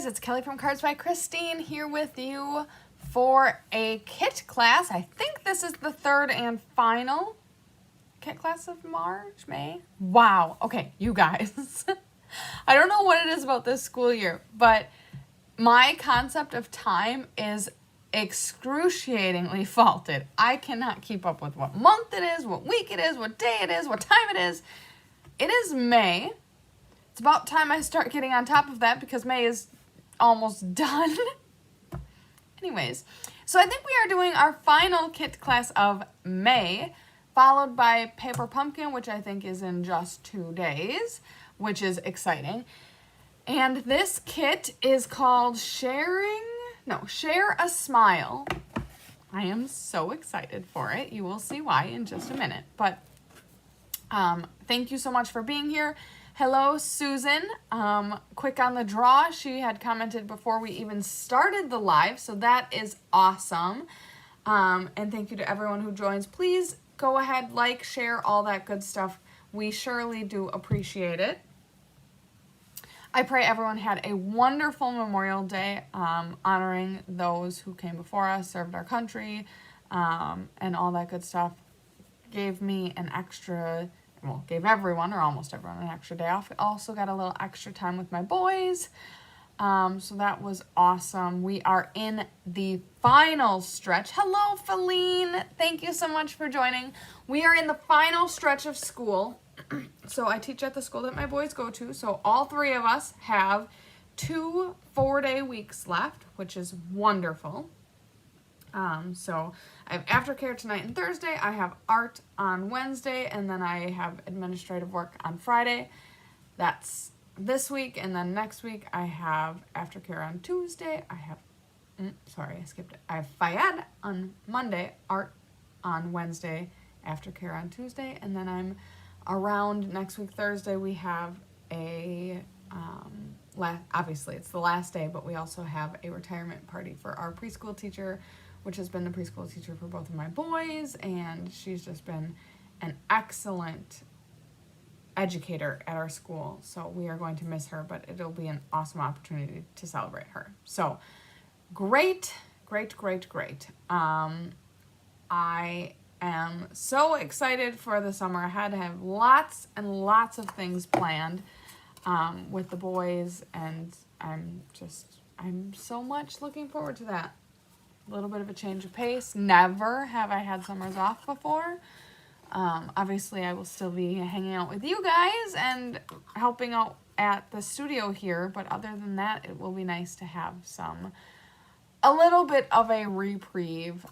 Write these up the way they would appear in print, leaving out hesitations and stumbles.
it's Kelly from Cards by Christine here with you for a kit class. I think this is the third and final kit class of May. Wow. Okay, you guys. I don't know what it is about this school year, but my concept of time is excruciatingly faulted. I cannot keep up with what month it is, what week it is, what day it is, what time it is. It is May. It's about time I start getting on top of that because May is almost done. Anyways, so I think we are doing our final kit class of May, followed by Paper Pumpkin, which I think is in just 2 days, which is exciting. And this kit is called Share a Smile. I am so excited for it. You will see why in just a minute. But thank you so much for being here. Hello, Susan. Quick on the draw. She had commented before we even started the live, so that is awesome. And thank you to everyone who joins. Please go ahead, like, share, all that good stuff. We surely do appreciate it. I pray everyone had a wonderful Memorial Day, honoring those who came before us, served our country, and all that good stuff. Gave me an extra, well, gave everyone, or almost everyone, an extra day off. Also got a little extra time with my boys, so that was awesome. We are in the final stretch. Hello, Feline. Thank you so much for joining. We are in the final stretch of school. So I teach at the school that my boys go to, so all 3 of us have 2 4-day weeks left, which is wonderful. So I have aftercare tonight and Thursday, I have art on Wednesday, and then I have administrative work on Friday. That's this week, and then next week I have aftercare on Tuesday. I have, I skipped it. I have FIAD on Monday, art on Wednesday, aftercare on Tuesday, and then I'm around next week, Thursday. We have a, obviously it's the last day, but we also have a retirement party for our preschool teacher, which has been the preschool teacher for both of my boys, and she's just been an excellent educator at our school. So we are going to miss her, but it'll be an awesome opportunity to celebrate her. So great. I am so excited for the summer. I had to have lots and lots of things planned with the boys, and I'm so much looking forward to that. A little bit of a change of pace. Never have I had summers off before. Obviously, I will still be hanging out with you guys and helping out at the studio here, but other than that, it will be nice to have a little bit of a reprieve.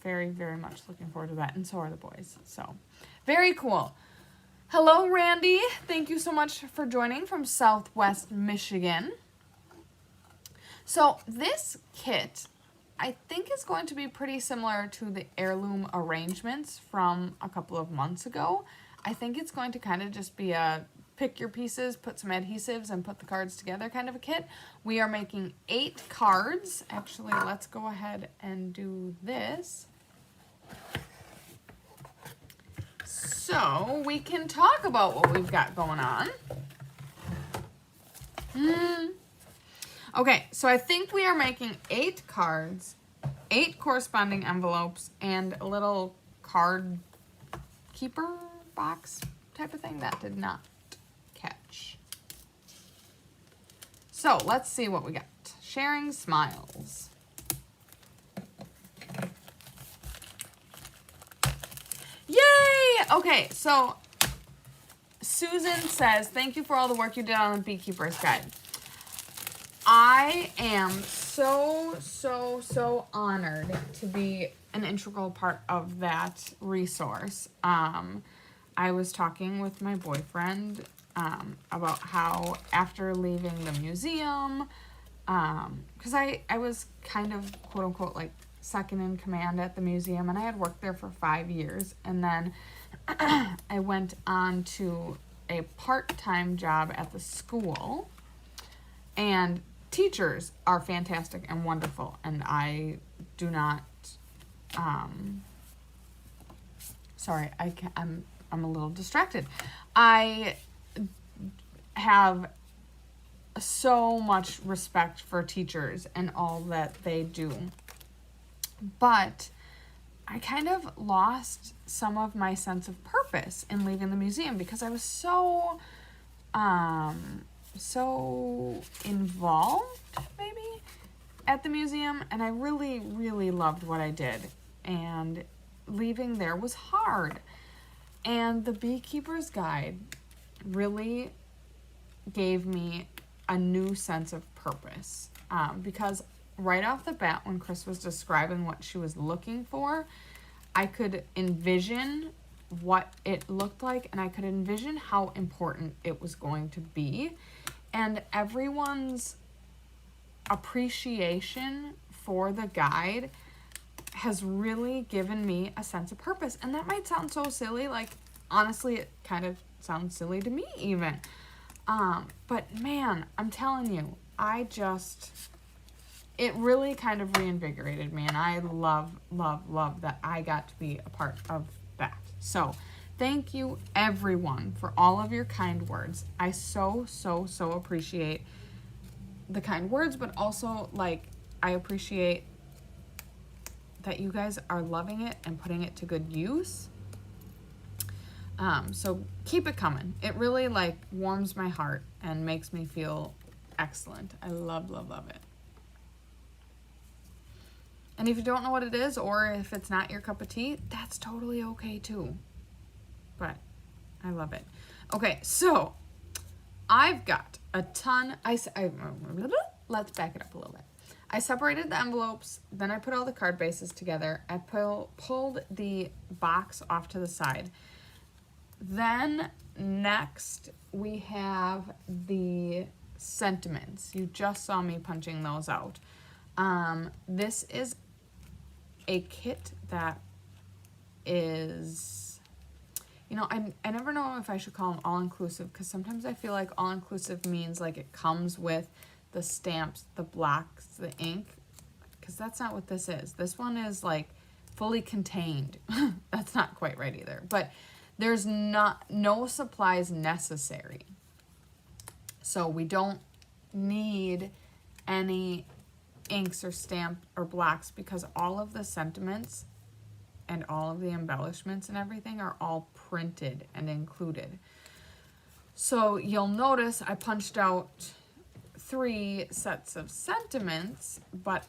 Very, very much looking forward to that, and so are the boys. So, very cool. Hello, Randy. Thank you so much for joining from Southwest Michigan. So, this kit, I think, is going to be pretty similar to the heirloom arrangements from a couple of months ago. I think it's going to kind of just be a pick your pieces, put some adhesives, and put the cards together kind of a kit. We are making 8 cards. Actually, let's go ahead and do this, so we can talk about what we've got going on. Okay, so I think we are making 8 cards, 8 corresponding envelopes, and a little card keeper box type of thing. That did not catch. So let's see what we got. Sharing Smiles. Yay! Okay, so Susan says, thank you for all the work you did on the Beekeeper's Guide. I am so honored to be an integral part of that resource. I was talking with my boyfriend about how after leaving the museum, because I was kind of quote unquote like second in command at the museum, and I had worked there for 5 years, and then I went on to a part-time job at the school, and teachers are fantastic and wonderful, and I do not, sorry, I'm a little distracted. I have so much respect for teachers and all that they do. But I kind of lost some of my sense of purpose in leaving the museum because I was so involved maybe at the museum, and I really, really loved what I did, and leaving there was hard. And the Beekeeper's Guide really gave me a new sense of purpose, because right off the bat, when Chris was describing what she was looking for, I could envision what it looked like, and I could envision how important it was going to be. And everyone's appreciation for the guide has really given me a sense of purpose. And that might sound so silly, like, honestly, it kind of sounds silly to me even. But man, I'm telling you, it really kind of reinvigorated me, and I love that I got to be a part of that. So thank you everyone for all of your kind words. I so appreciate the kind words, but also, like, I appreciate that you guys are loving it and putting it to good use. So keep it coming. It really, like, warms my heart and makes me feel excellent. I love it. And if you don't know what it is, or if it's not your cup of tea, that's totally okay too. But I love it. Okay, so I've got a ton. Let's back it up a little bit. I separated the envelopes, then I put all the card bases together. I pulled the box off to the side. Then next we have the sentiments. You just saw me punching those out. This is a kit that is, I never know if I should call them all-inclusive, because sometimes I feel like all-inclusive means like it comes with the stamps, the blocks, the ink, because that's not what this is. This one is like fully contained. That's not quite right either, but there's no supplies necessary. So we don't need any inks or stamp or blocks, because all of the sentiments and all of the embellishments and everything are all printed and included. So you'll notice I punched out 3 sets of sentiments, but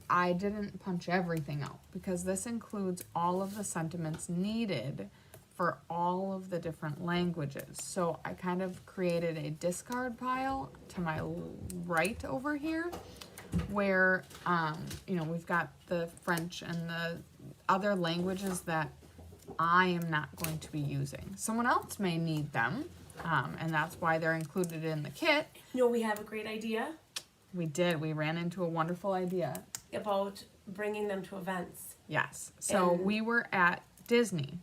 I didn't punch everything out, because this includes all of the sentiments needed for all of the different languages. So I kind of created a discard pile to my right over here, where we've got the French and the other languages that I am not going to be using. Someone else may need them, and that's why they're included in the kit. We have a great idea. We did. We ran into a wonderful idea about bringing them to events. Yes. So we were at Disney,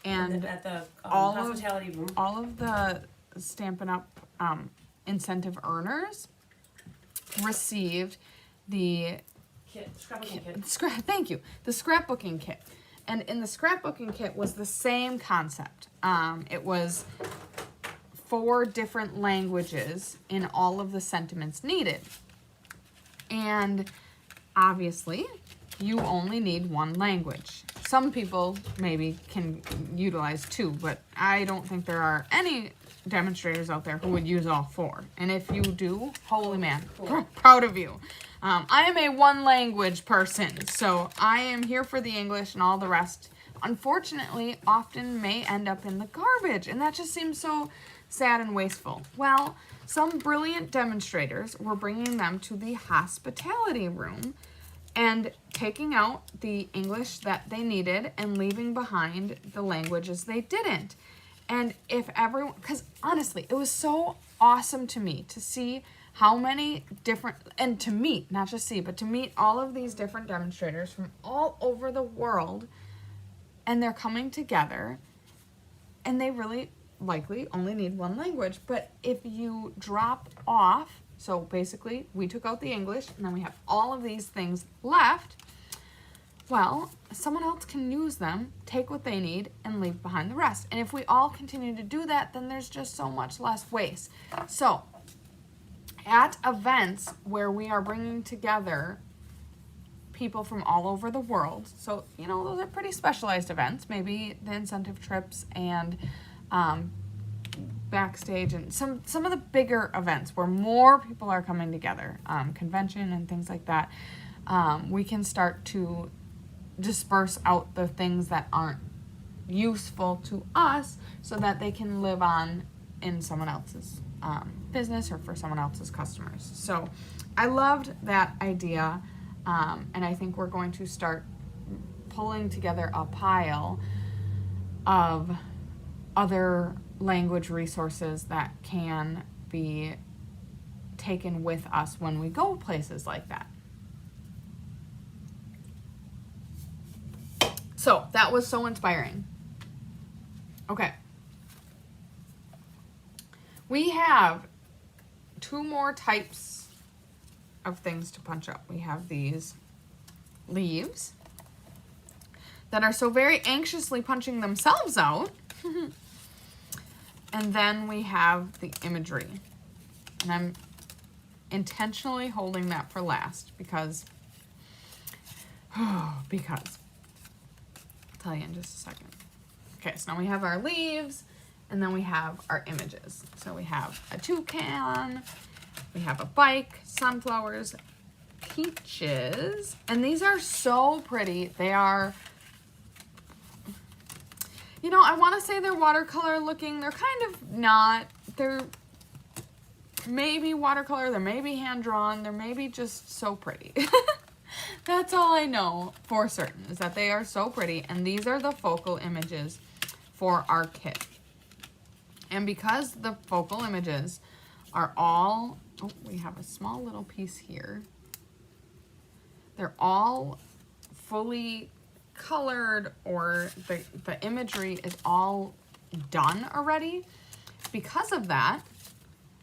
and at the hospitality room. All of the Stampin' Up incentive earners received the scrapbooking kit. Thank you. The scrapbooking kit. And in the scrapbooking kit was the same concept. It was 4 different languages in all of the sentiments needed. And obviously, you only need 1 language. Some people maybe can utilize 2, but I don't think there are any demonstrators out there who would use all 4. And if you do, holy man, proud of you. I am a 1 language person, so I am here for the English, and all the rest, unfortunately, often may end up in the garbage, and that just seems so sad and wasteful. Well, some brilliant demonstrators were bringing them to the hospitality room and taking out the English that they needed and leaving behind the languages they didn't. And if everyone, because honestly, it was so awesome to me to see how many different, and to meet, not just see, but to meet all of these different demonstrators from all over the world, and they're coming together, and they really likely only need 1 language. But if you drop off, so basically we took out the English, and then we have all of these things left, well, someone else can use them, take what they need, and leave behind the rest. And if we all continue to do that, then there's just so much less waste. So at events where we are bringing together people from all over the world. So, you know, those are pretty specialized events. Maybe the incentive trips and backstage and some of the bigger events where more people are coming together, convention and things like that. We can start to disperse out the things that aren't useful to us so that they can live on in someone else's business or for someone else's customers. So I loved that idea, and I think we're going to start pulling together a pile of other language resources that can be taken with us when we go places like that. So that was so inspiring. Okay. We have 2 more types of things to punch up. We have these leaves that are so very anxiously punching themselves out. And then we have the imagery. And I'm intentionally holding that for last because I'll tell you in just a second. Okay, so now we have our leaves, and then we have our images. So we have a toucan, we have a bike, sunflowers, peaches, and these are so pretty. They are, you know, I want to say they're watercolor looking. They're kind of not. They're maybe watercolor, they're maybe hand drawn, they're maybe just so pretty. That's all I know for certain, is that they are so pretty, and these are the focal images for our kit. And because the focal images are all, oh, we have a small little piece here. They're all fully colored, or the imagery is all done already. Because of that,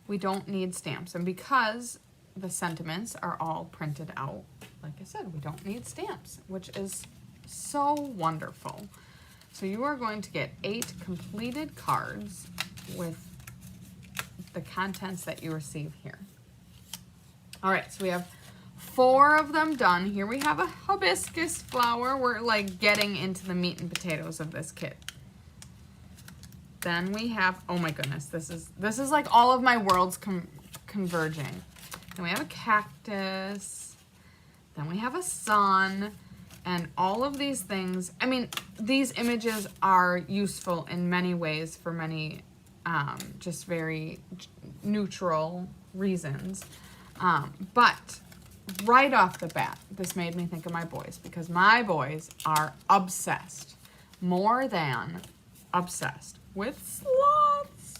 we don't need stamps. And because the sentiments are all printed out, like I said, we don't need stamps, which is so wonderful. So you are going to get 8 completed cards with the contents that you receive here. All right, so we have 4 of them done. Here we have a hibiscus flower. We're like getting into the meat and potatoes of this kit. Then we have, oh my goodness, this is like all of my worlds converging. Then we have a cactus. Then we have a sun. And all of these things, I mean, these images are useful in many ways for many just very neutral reasons. But right off the bat, this made me think of my boys, because my boys are obsessed, more than obsessed, with sloths.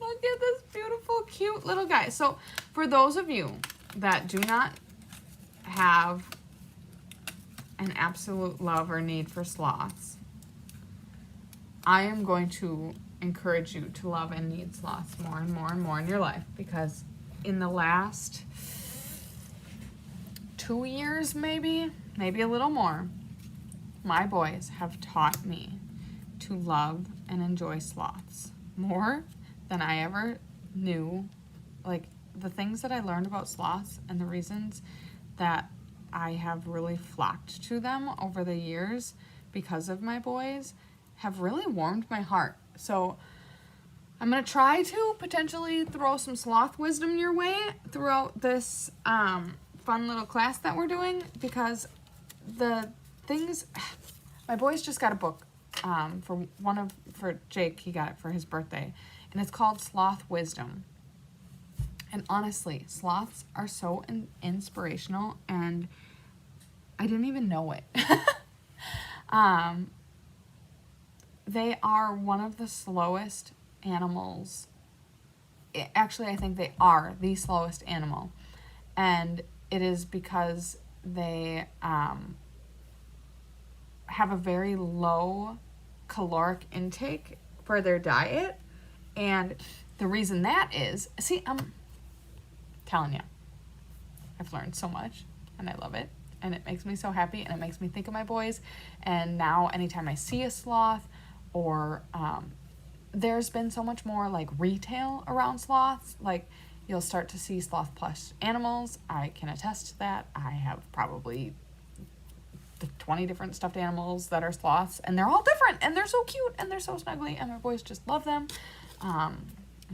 Look at this beautiful, cute little guy. So for those of you that do not have an absolute love or need for sloths, I am going to encourage you to love and need sloths more and more and more in your life, because in the last 2 years, maybe a little more, my boys have taught me to love and enjoy sloths more than I ever knew. Like, the things that I learned about sloths and the reasons that I have really flocked to them over the years because of my boys have really warmed my heart. So I'm going to try to potentially throw some sloth wisdom your way throughout this fun little class that we're doing, because the things, my boys just got a book for Jake. He got it for his birthday, and it's called Sloth Wisdom. And honestly, sloths are so inspirational, and I didn't even know it. They are one of the slowest animals. Actually, I think they are the slowest animal. And it is because they have a very low caloric intake for their diet. And the reason that is, see, I'm telling you, I've learned so much, and I love it. And it makes me so happy, and it makes me think of my boys. And now anytime I see a sloth, or there's been so much more like retail around sloths. Like, you'll start to see sloth plush animals. I can attest to that. I have probably 20 different stuffed animals that are sloths, and they're all different, and they're so cute, and they're so snuggly, and my boys just love them. I'm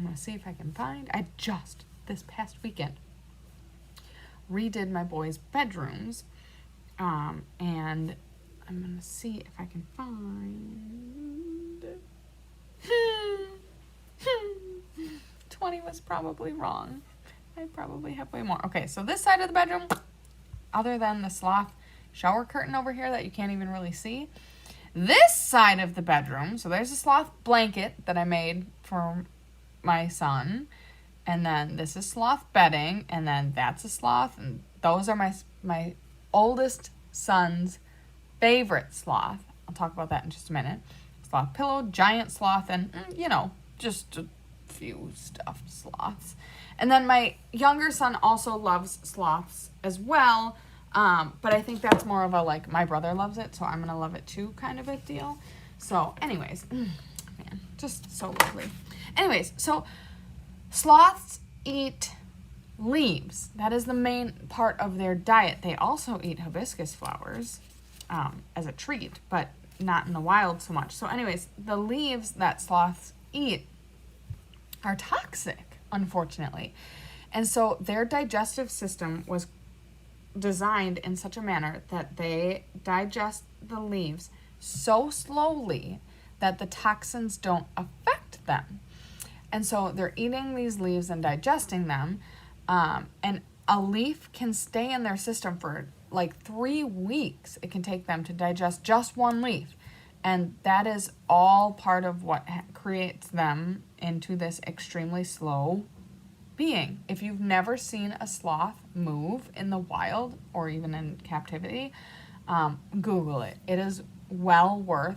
going to see if I can find, I just, this past weekend, redid my boys' bedrooms, and I'm going to see if I can find, 20 was probably wrong. I probably have way more. Okay, so this side of the bedroom, other than the sloth shower curtain over here that you can't even really see, this side of the bedroom, so there's a sloth blanket that I made for my son, and then this is sloth bedding, and then that's a sloth, and those are my oldest son's favorite sloth. I'll talk about that in just a minute. Sloth pillow, giant sloth, and just a few stuffed sloths. And then my younger son also loves sloths as well, but I think that's more of a, like, my brother loves it, so I'm going to love it too kind of a deal. So anyways, man, just so lovely. Anyways, so sloths eat leaves. That is the main part of their diet. They also eat hibiscus flowers as a treat, but not in the wild so much. So anyways, the leaves that sloths eat are toxic, unfortunately. And so their digestive system was designed in such a manner that they digest the leaves so slowly that the toxins don't affect them. And so they're eating these leaves and digesting them, and a leaf can stay in their system for like 3 weeks. It can take them to digest just one leaf, and that is all part of what creates them into this extremely slow being. If you've never seen a sloth move in the wild or even in captivity, Google it. It is well worth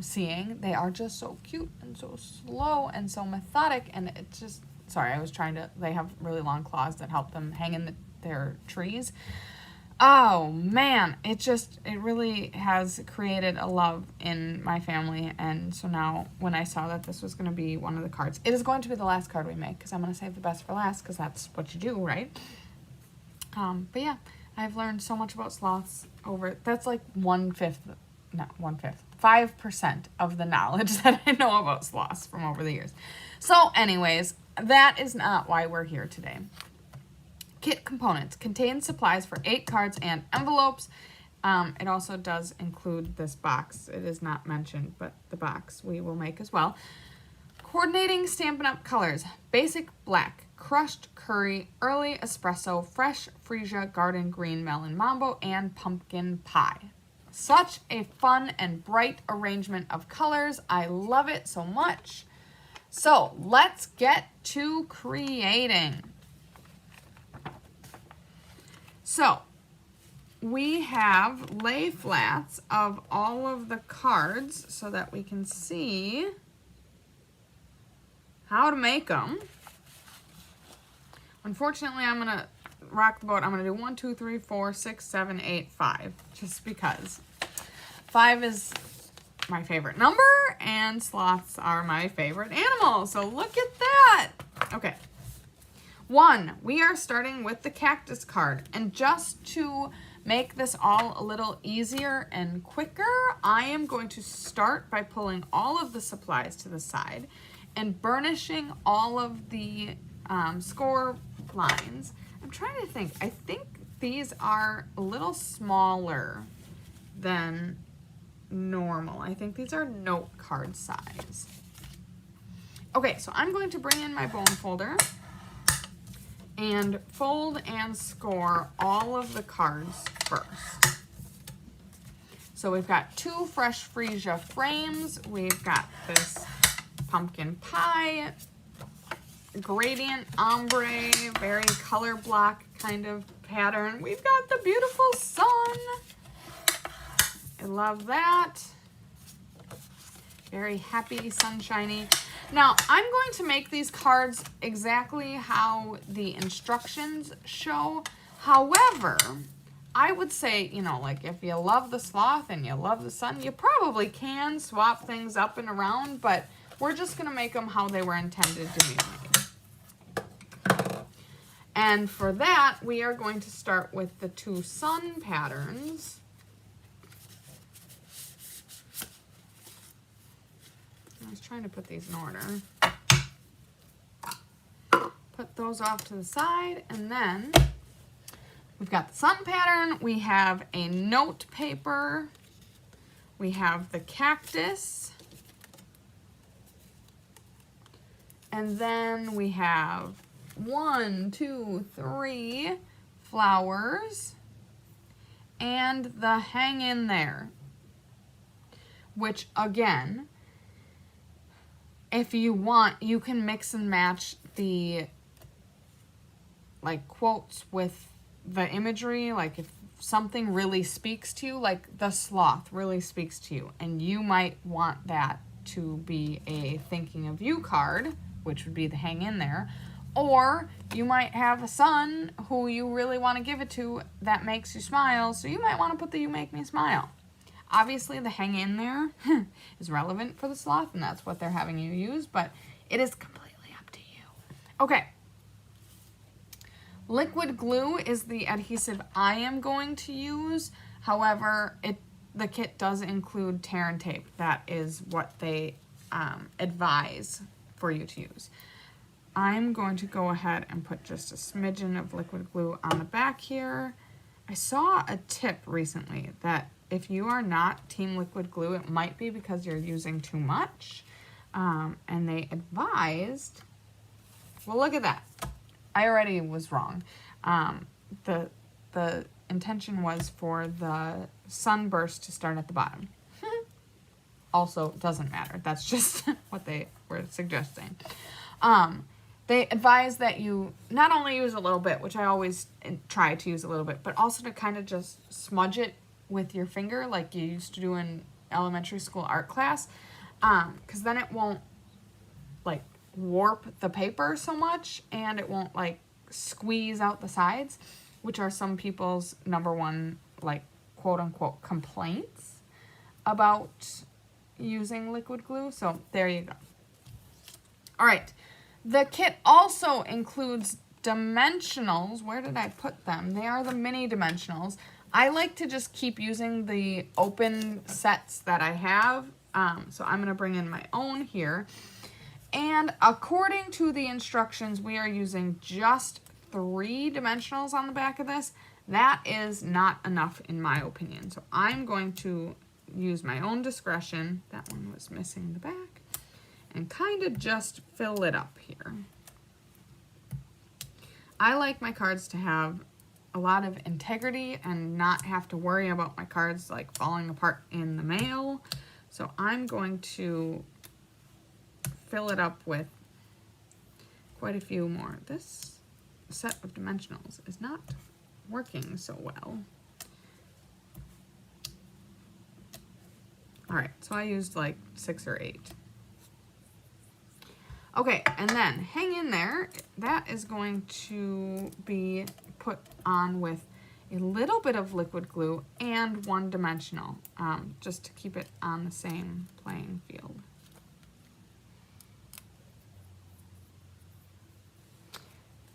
seeing. They are just so cute and so slow and so methodic, and it's just, sorry, they have really long claws that help them hang in their trees. Oh man, it really has created a love in my family. And so now when I saw that this was going to be one of the cards, it is going to be the last card we make, because I'm going to save the best for last, because that's what you do, right? But yeah, I've learned so much about sloths that's like 5% of the knowledge that I know about sloths from over the years. So anyways, that is not why we're here today. Kit components contain supplies for 8 cards and envelopes. It also does include this box. It is not mentioned, but the box we will make as well. Coordinating Stampin' Up! Colors. Basic black, crushed curry, early espresso, fresh freesia, garden green, melon mambo, and pumpkin pie. Such a fun and bright arrangement of colors. I love it so much. So let's get to creating. So we have lay flats of all of the cards so that we can see how to make them. Unfortunately, I'm going to rock the boat. I'm going to do 1, 2, 3, 4, 6, 7, 8, 5, just because 5 is my favorite number and sloths are my favorite animal. So look at that. Okay. 1, we are starting with the cactus card, and just to make this all a little easier and quicker, I am going to start by pulling all of the supplies to the side and burnishing all of the score lines. I'm trying to think. I think these are a little smaller than normal. I think these are note card size. Okay, so I'm going to bring in my bone folder and fold and score all of the cards first. So we've got 2 fresh freesia frames. We've got this pumpkin pie, gradient ombre, very color block kind of pattern. We've got the beautiful sun. I love that. Very happy, sunshiny. Now, I'm going to make these cards exactly how the instructions show. However, I would say, like if you love the sloth and you love the sun, you probably can swap things up and around, but we're just going to make them how they were intended to be made. And for that, we are going to start with the 2 sun patterns. I was trying to put these in order. Put those off to the side, and then we've got the sun pattern, we have a note paper, we have the cactus, and then we have 1, 2, 3 flowers, and the hang in there, which again, if you want, you can mix and match the like quotes with the imagery. Like if something really speaks to you, like the sloth really speaks to you, and you might want that to be a thinking of you card, which would be the hang in there. Or you might have a son who you really want to give it to that makes you smile, so you might want to put the you make me smile. Obviously the hang in there is relevant for the sloth, and that's what they're having you use, but it is completely up to you. Okay. Liquid glue is the adhesive I am going to use. However, the kit does include tear and tape. That is what they advise for you to use. I'm going to go ahead and put just a smidgen of liquid glue on the back here. I saw a tip recently that if you are not team liquid glue, it might be because you're using too much. And they advised, well, look at that. I already was wrong. The intention was for the sunburst to start at the bottom. Also, doesn't matter. That's just what they were suggesting. They advise that you not only use a little bit, which I always try to use a little bit, but also to kind of just smudge it with your finger like you used to do in elementary school art class. Because then it won't like warp the paper so much, and it won't like squeeze out the sides, which are some people's #1 like quote unquote complaints about using liquid glue. So there you go. All right, the kit also includes dimensionals. Where did I put them? They are the mini dimensionals. I like to just keep using the open sets that I have, so I'm going to bring in my own here. And according to the instructions, we are using just 3 dimensionals on the back of this. That is not enough in my opinion. So I'm going to use my own discretion. That one was missing the back. And kind of just fill it up here. I like my cards to have a lot of integrity and not have to worry about my cards like falling apart in the mail. So I'm going to fill it up with quite a few more. This set of dimensionals is not working so well. All right, so I used like 6 or 8. Okay, and then hang in there. That is going to be put on with a little bit of liquid glue and 1 dimensional, just to keep it on the same playing field.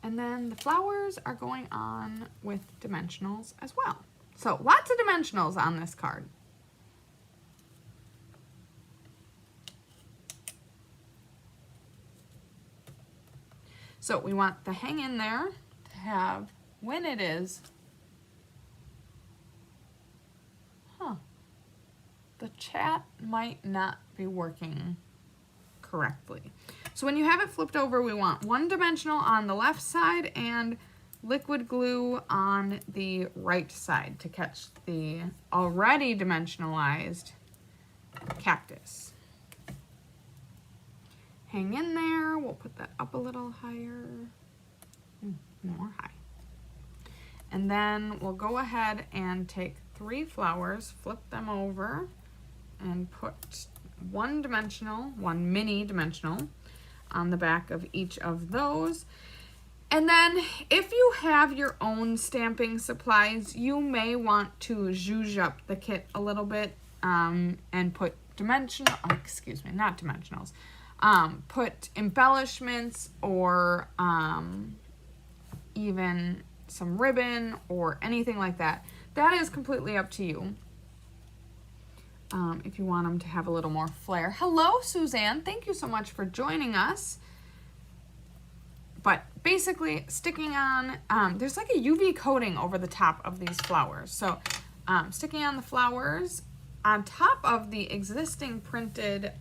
And then the flowers are going on with dimensionals as well. So lots of dimensionals on this card. So we want the hang in there to have, when it is, the chat might not be working correctly. So when you have it flipped over, we want 1 dimensional on the left side and liquid glue on the right side to catch the already dimensionalized cactus. Hang in there. We'll put that up a little higher. More high. And then we'll go ahead and take 3 flowers, flip them over, and put 1 dimensional, 1 mini dimensional on the back of each of those. And then if you have your own stamping supplies, you may want to zhuzh up the kit a little bit and put not dimensionals. Put embellishments or even some ribbon or anything like that. That is completely up to you. If you want them to have a little more flair. Hello, Suzanne. Thank you so much for joining us. But basically, sticking on, there's like a UV coating over the top of these flowers. So sticking on the flowers on top of the existing printed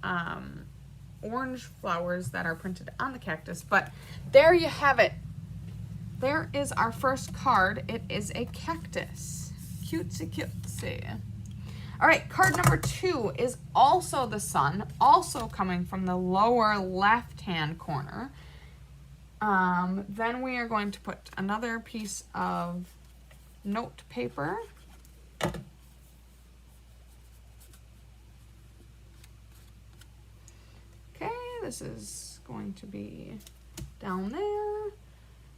orange flowers that are printed on the cactus. But there you have it. There is our first card. It is a cactus. Cutesy cutesy. All right, card number 2 is also the sun, also coming from the lower left-hand corner. Then we are going to put another piece of note paper. Okay, this is going to be down there.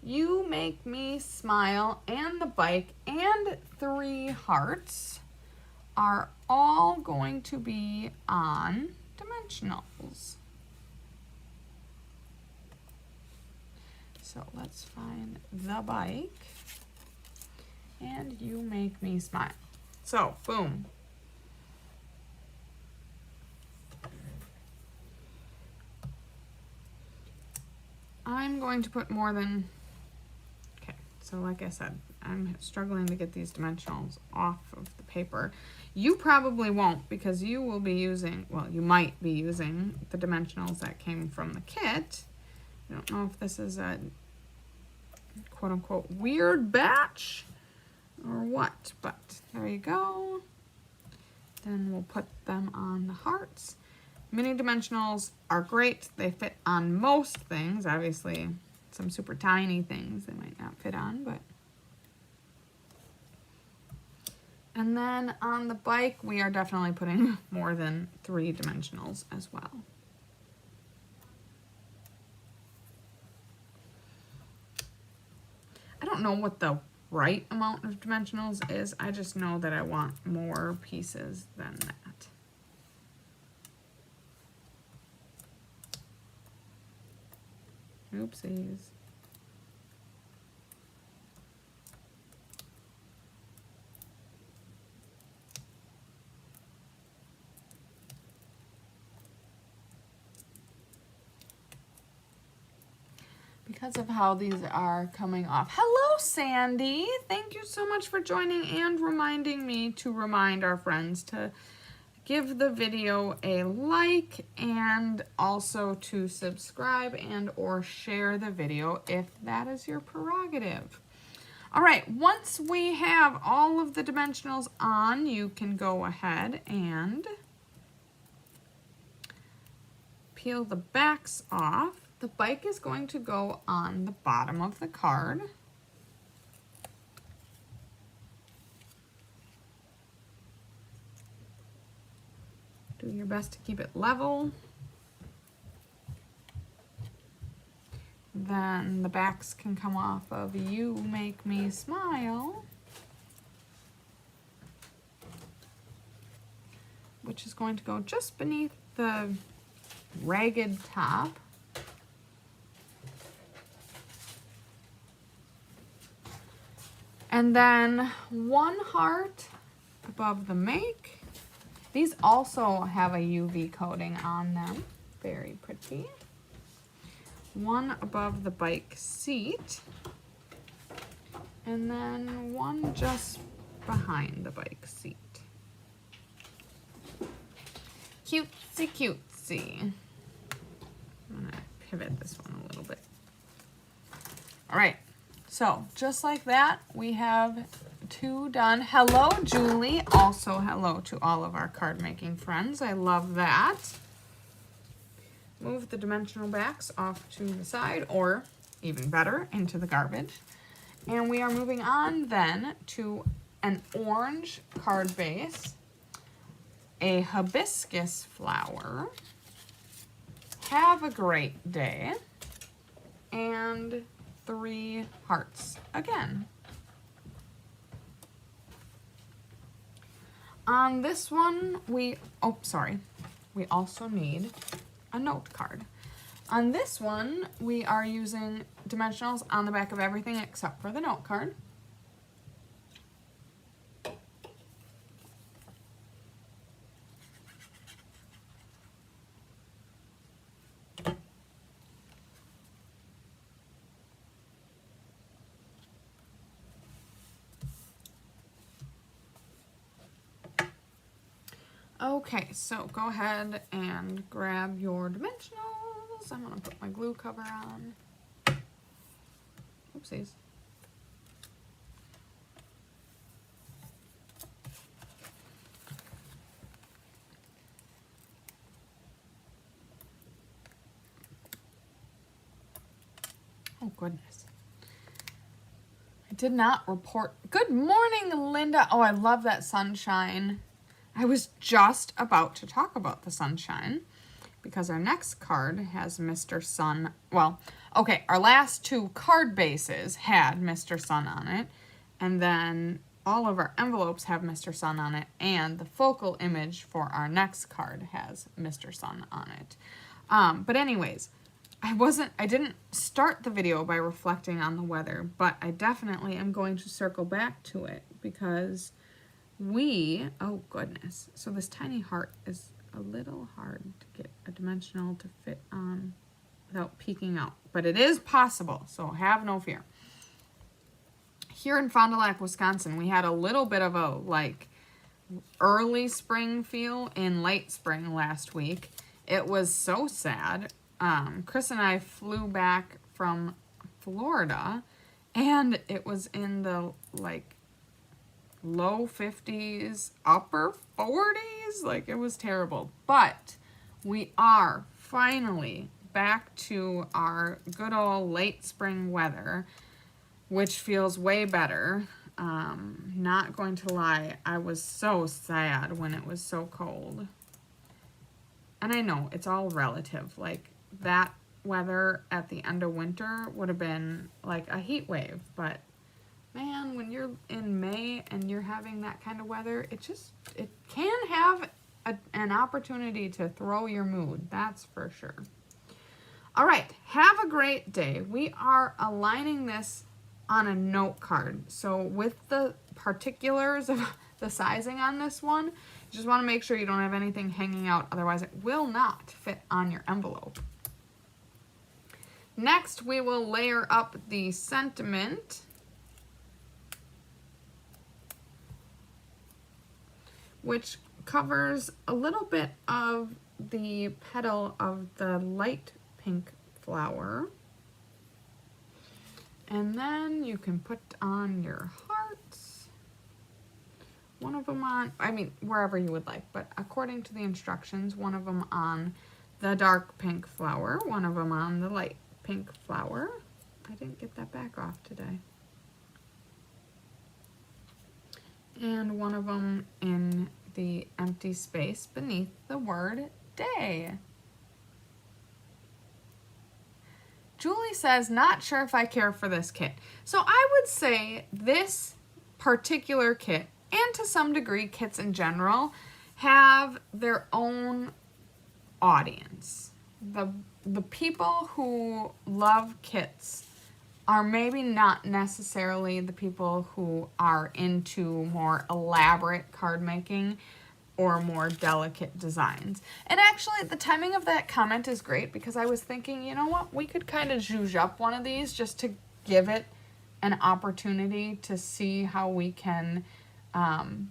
You make me smile, and the bike, and 3 hearts are all going to be on dimensionals. So let's find the bike, and you make me smile. So, boom. I'm going to put more than, okay, so like I said, I'm struggling to get these dimensionals off of the paper. You probably won't, because you will be using, well, you might be using the dimensionals that came from the kit. I don't know if this is a quote-unquote weird batch or what, but there you go. Then we'll put them on the hearts. Mini dimensionals are great. They fit on most things. Obviously, some super tiny things they might not fit on, but. And then on the bike, we are definitely putting more than 3 dimensionals as well. I don't know what the right amount of dimensionals is. I just know that I want more pieces than that. Oopsies. Because of how these are coming off. Hello, Sandy. Thank you so much for joining and reminding me to remind our friends to give the video a like and also to subscribe and or share the video if that is your prerogative. All right, once we have all of the dimensionals on, you can go ahead and peel the backs off. The bike is going to go on the bottom of the card. Do your best to keep it level. Then the backs can come off of You Make Me Smile, which is going to go just beneath the ragged top. And then 1 heart above the make. These also have a UV coating on them. Very pretty. 1 above the bike seat. And then 1 just behind the bike seat. Cutesy cutesy. I'm gonna pivot this one a little bit. All right. So just like that, we have 2 done. Hello, Julie. Also hello to all of our card making friends. I love that. Move the dimensional backs off to the side, or even better, into the garbage. And we are moving on then to an orange card base, a hibiscus flower, Have a Great Day, and 3 hearts again. On this one, we also need a note card. On this one, we are using dimensionals on the back of everything except for the note card. Okay, so go ahead and grab your dimensionals. I'm gonna put my glue cover on. Oopsies. Oh goodness. I did not report. Good morning, Linda. Oh, I love that sunshine. I was just about to talk about the sunshine because our next card has Mr. Sun. Well, okay, our last two card bases had Mr. Sun on it, and then all of our envelopes have Mr. Sun on it, and the focal image for our next card has Mr. Sun on it. But anyways, I didn't start the video by reflecting on the weather, but I definitely am going to circle back to it because oh goodness, so this tiny heart is a little hard to get a dimensional to fit on without peeking out, but it is possible, so have no fear. Here in Fond du Lac, Wisconsin, we had a little bit of a early spring feel in late spring last week. It was so sad. Chris and I flew back from Florida, and it was in the low 50s, upper 40s. It was terrible. But we are finally back to our good old late spring weather, which feels way better. Not going to lie, I was so sad when it was so cold. And I know it's all relative. That weather at the end of winter would have been like a heat wave, but man, when you're in May and you're having that kind of weather, it can have an opportunity to throw your mood, that's for sure. All right, have a great day. We are aligning this on a note card. So with the particulars of the sizing on this one, you just want to make sure you don't have anything hanging out, otherwise it will not fit on your envelope. Next, we will layer up the sentiment, which covers a little bit of the petal of the light pink flower. And then you can put on your hearts. One of them on, wherever you would like, but according to the instructions, one of them on the dark pink flower, one of them on the light pink flower. I didn't get that back off today. And one of them in the empty space beneath the word day. Julie says, not sure if I care for this kit. So I would say this particular kit, and to some degree kits in general, have their own audience. The people who love kits are maybe not necessarily the people who are into more elaborate card making or more delicate designs. And actually, the timing of that comment is great because I was thinking, you know what, we could kind of zhuzh up one of these just to give it an opportunity to see how we can kind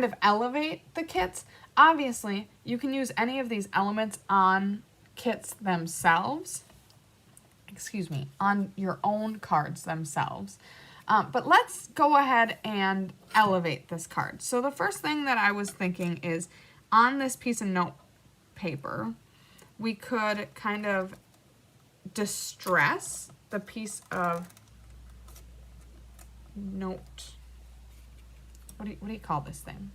of elevate the kits. Obviously, you can use any of these elements on kits themselves, on your own cards themselves. But let's go ahead and elevate this card. So the first thing that I was thinking is on this piece of note paper, we could kind of distress the piece of note. What do you call this thing?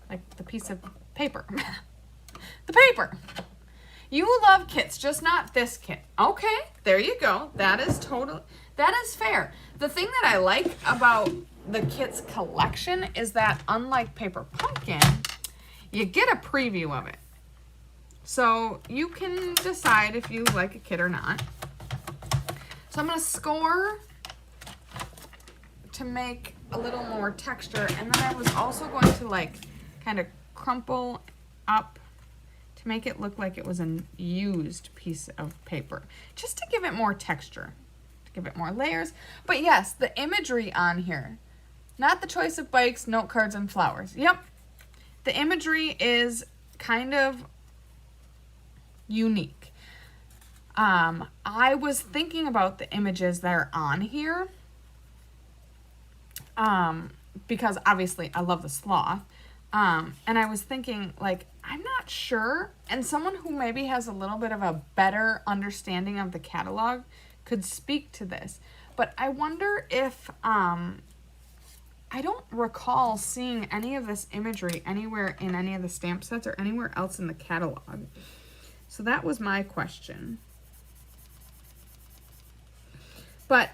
Like the piece of paper. The paper. You love kits, just not this kit. Okay, there you go. That is fair. The thing that I like about the kits collection is that unlike Paper Pumpkin, you get a preview of it. So you can decide if you like a kit or not. So I'm going to score to make a little more texture, and then I was also going to like kind of crumple up to make it look like it was a used piece of paper, just to give it more texture, to give it more layers. But yes, the imagery on here, not the choice of bikes, note cards, and flowers. Yep, the imagery is kind of unique. I was thinking about the images that are on here, because obviously I love the sloth, and I was thinking, like, I'm not sure, and someone who maybe has a little bit of a better understanding of the catalog could speak to this, but I wonder if, I don't recall seeing any of this imagery anywhere in any of the stamp sets or anywhere else in the catalog. So that was my question. But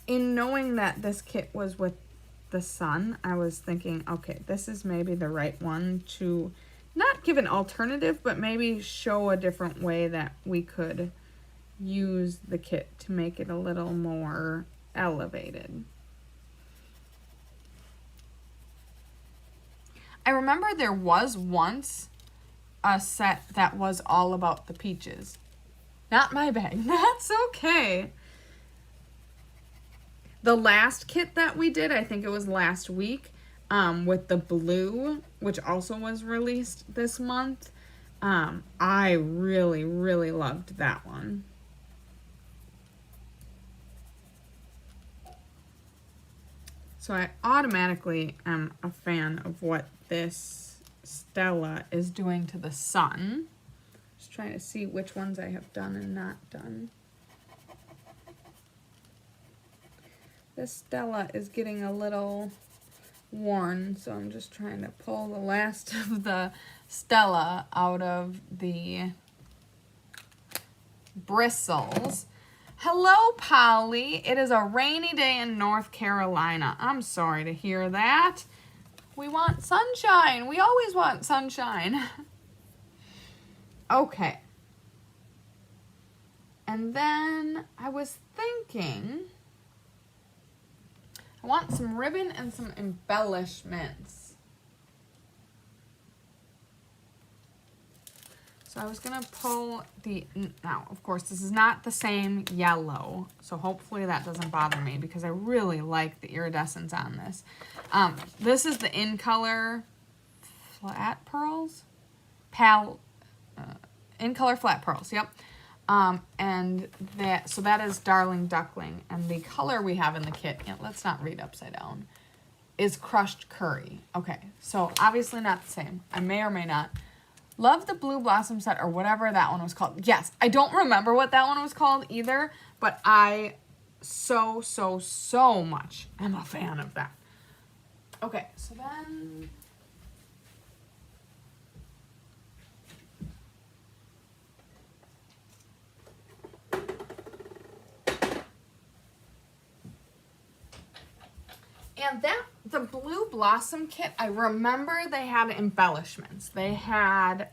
in knowing that this kit was with the sun, I was thinking, okay, this is maybe the right one to not give an alternative, but maybe show a different way that we could use the kit to make it a little more elevated. I remember there was once a set that was all about the peaches. Not my bag. That's okay. The last kit that we did, I think it was last week, with the blue, which also was released this month. I really, really loved that one. So I automatically am a fan of what this Stella is doing to the sun. Just trying to see which ones I have done and not done. This Stella is getting a little worn, so I'm just trying to pull the last of the Stella out of the bristles. Hello, Polly. It is a rainy day in North Carolina. I'm sorry to hear that. We want sunshine. We always want sunshine. Okay. And then I was thinking, I want some ribbon and some embellishments. So I was gonna pull now of course this is not the same yellow, so hopefully that doesn't bother me because I really like the iridescence on this. This is the In Color Flat Pearls? In Color Flat Pearls, yep. And so that is Darling Duckling, and the color we have in the kit, let's not read upside down, is Crushed Curry. Okay, so obviously not the same. I may or may not. Love the Blue Blossom set, or whatever that one was called. Yes, I don't remember what that one was called either, but I so much am a fan of that. Okay, so then and the Blue Blossom kit, I remember they had embellishments. They had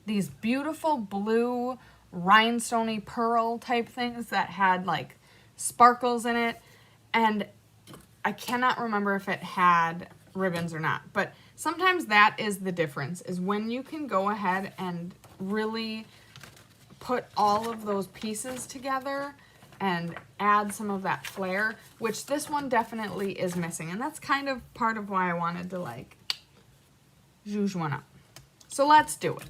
these beautiful blue rhinestoney pearl type things that had like sparkles in it. And I cannot remember if it had ribbons or not. But sometimes that is the difference, is when you can go ahead and really put all of those pieces together and add some of that flair, which this one definitely is missing. And that's kind of part of why I wanted to like zhuzh one up. So let's do it.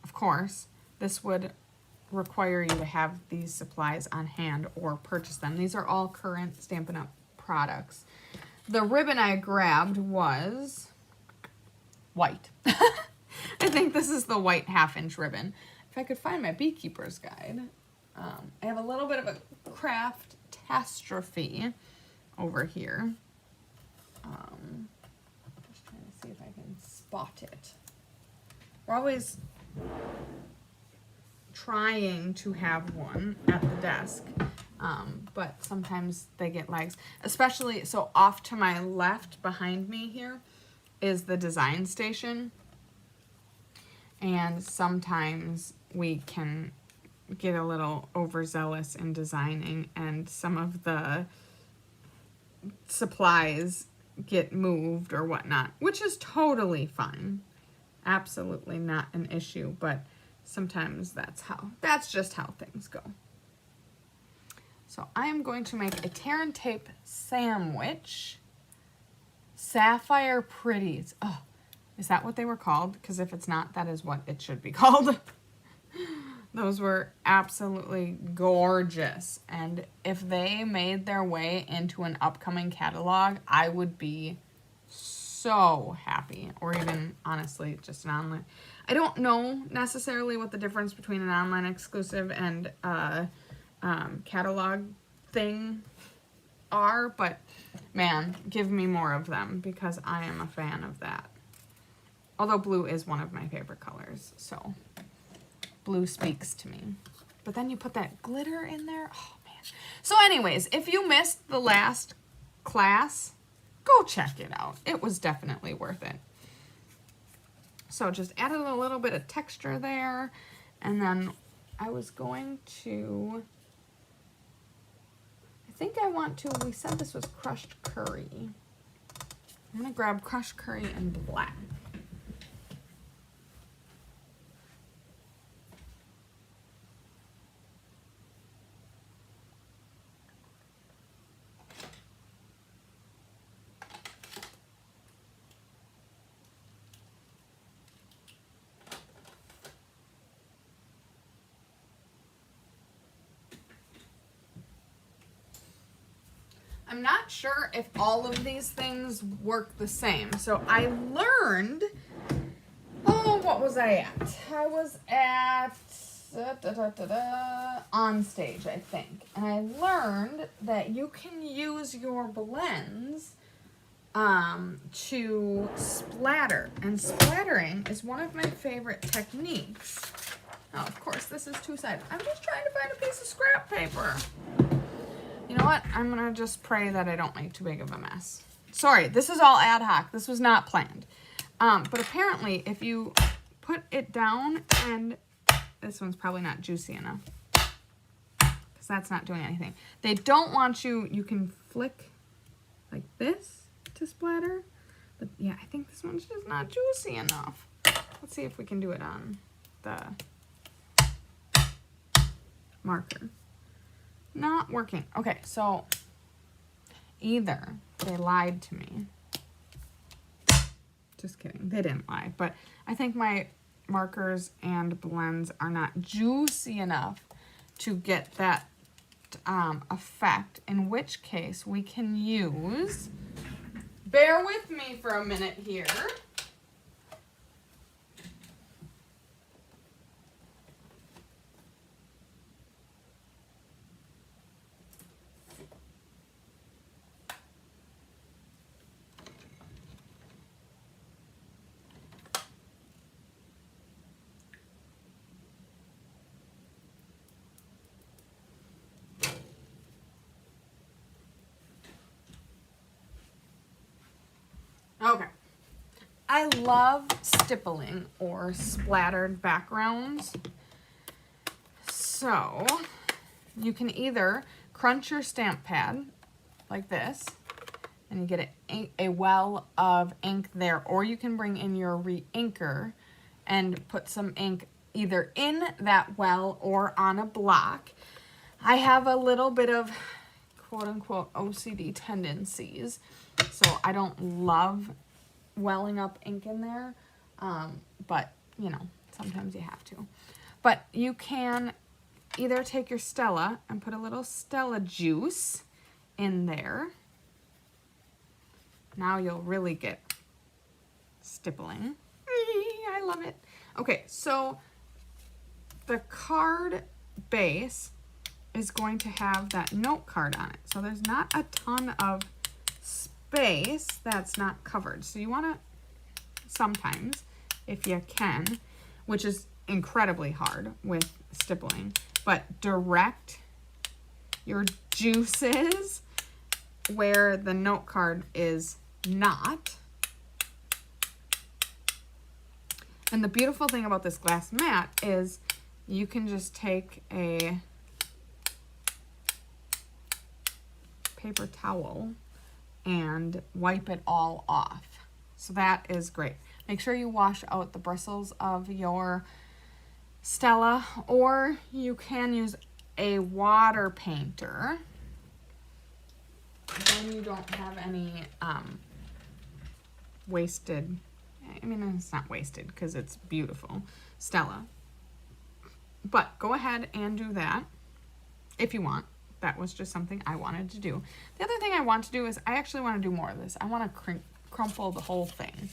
Of course, this would require you to have these supplies on hand or purchase them. These are all current Stampin' Up! Products. The ribbon I grabbed was white. I think this is the white 1/2-inch ribbon. If I could find my beekeeper's guide. I have a little bit of a craft catastrophe over here. Just trying to see if I can spot it. We're always trying to have one at the desk. but sometimes they get legs. Especially, so off to my left behind me here is the design station. And sometimes we can get a little overzealous in designing, and some of the supplies get moved or whatnot, which is totally fine. Absolutely not an issue, but sometimes that's just how things go. So I am going to make a tear and tape sandwich. Sapphire Pretties. Oh, is that what they were called? Because if it's not, that is what it should be called. Those were absolutely gorgeous. And if they made their way into an upcoming catalog, I would be so happy. Or even, honestly, just an online. I don't know necessarily what the difference between an online exclusive and catalog thing are, but man, give me more of them because I am a fan of that. Although blue is one of my favorite colors, so blue speaks to me. But then you put that glitter in there. Oh man. So anyways, if you missed the last class, go check it out. It was definitely worth it. So just added a little bit of texture there, and then I was going to, I think I want to, we said this was crushed curry. I'm gonna grab crushed curry in black. I'm not sure if all of these things work the same. So I learned, oh, what was I at? I was at on stage, I think. And I learned that you can use your blends to splatter. And splattering is one of my favorite techniques. Now, of course, this is two-sided. I'm just trying to find a piece of scrap paper. You know what? I'm going to just pray that I don't make too big of a mess. Sorry, this is all ad hoc. This was not planned. But apparently, if you put it down, and this one's probably not juicy enough, because that's not doing anything. They don't want you can flick like this to splatter. But yeah, I think this one's just not juicy enough. Let's see if we can do it on the marker. Not working. Okay, so either they lied to me. Just kidding. They didn't lie. But I think my markers and blends are not juicy enough to get that effect. In which case we can use... Bear with me for a minute here. Okay. I love stippling or splattered backgrounds. So you can either crunch your stamp pad like this and you get a well of ink there, or you can bring in your re-inker and put some ink either in that well or on a block. I have a little bit of quote-unquote OCD tendencies, so I don't love welling up ink in there, but you know, sometimes you have to. But you can either take your Stella and put a little Stella juice in there. Now you'll really get stippling. I love it. Okay, so the card base is going to have that note card on it. So there's not a ton of space that's not covered. So you want to sometimes, if you can, which is incredibly hard with stippling, but direct your juices where the note card is not. And the beautiful thing about this glass mat is you can just take a paper towel and wipe it all off. So that is great. Make sure you wash out the bristles of your Stella, or you can use a water painter. Then you don't have any wasted, I mean, it's not wasted because it's beautiful Stella. But go ahead and do that if you want. That was just something I wanted to do. The other thing I want to do is I actually want to do more of this. I want to crumple the whole thing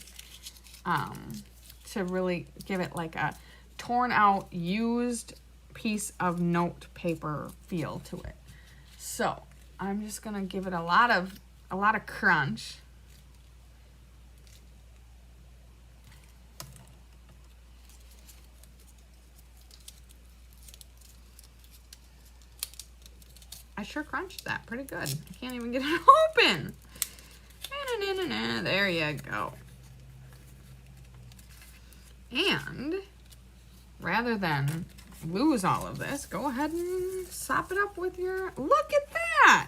to really give it like a torn out, used piece of note paper feel to it. So I'm just gonna give it a lot of crunch. I sure crunched that pretty good. I can't even get it open. There you go. And rather than lose all of this, go ahead and sop it up with your, look at that.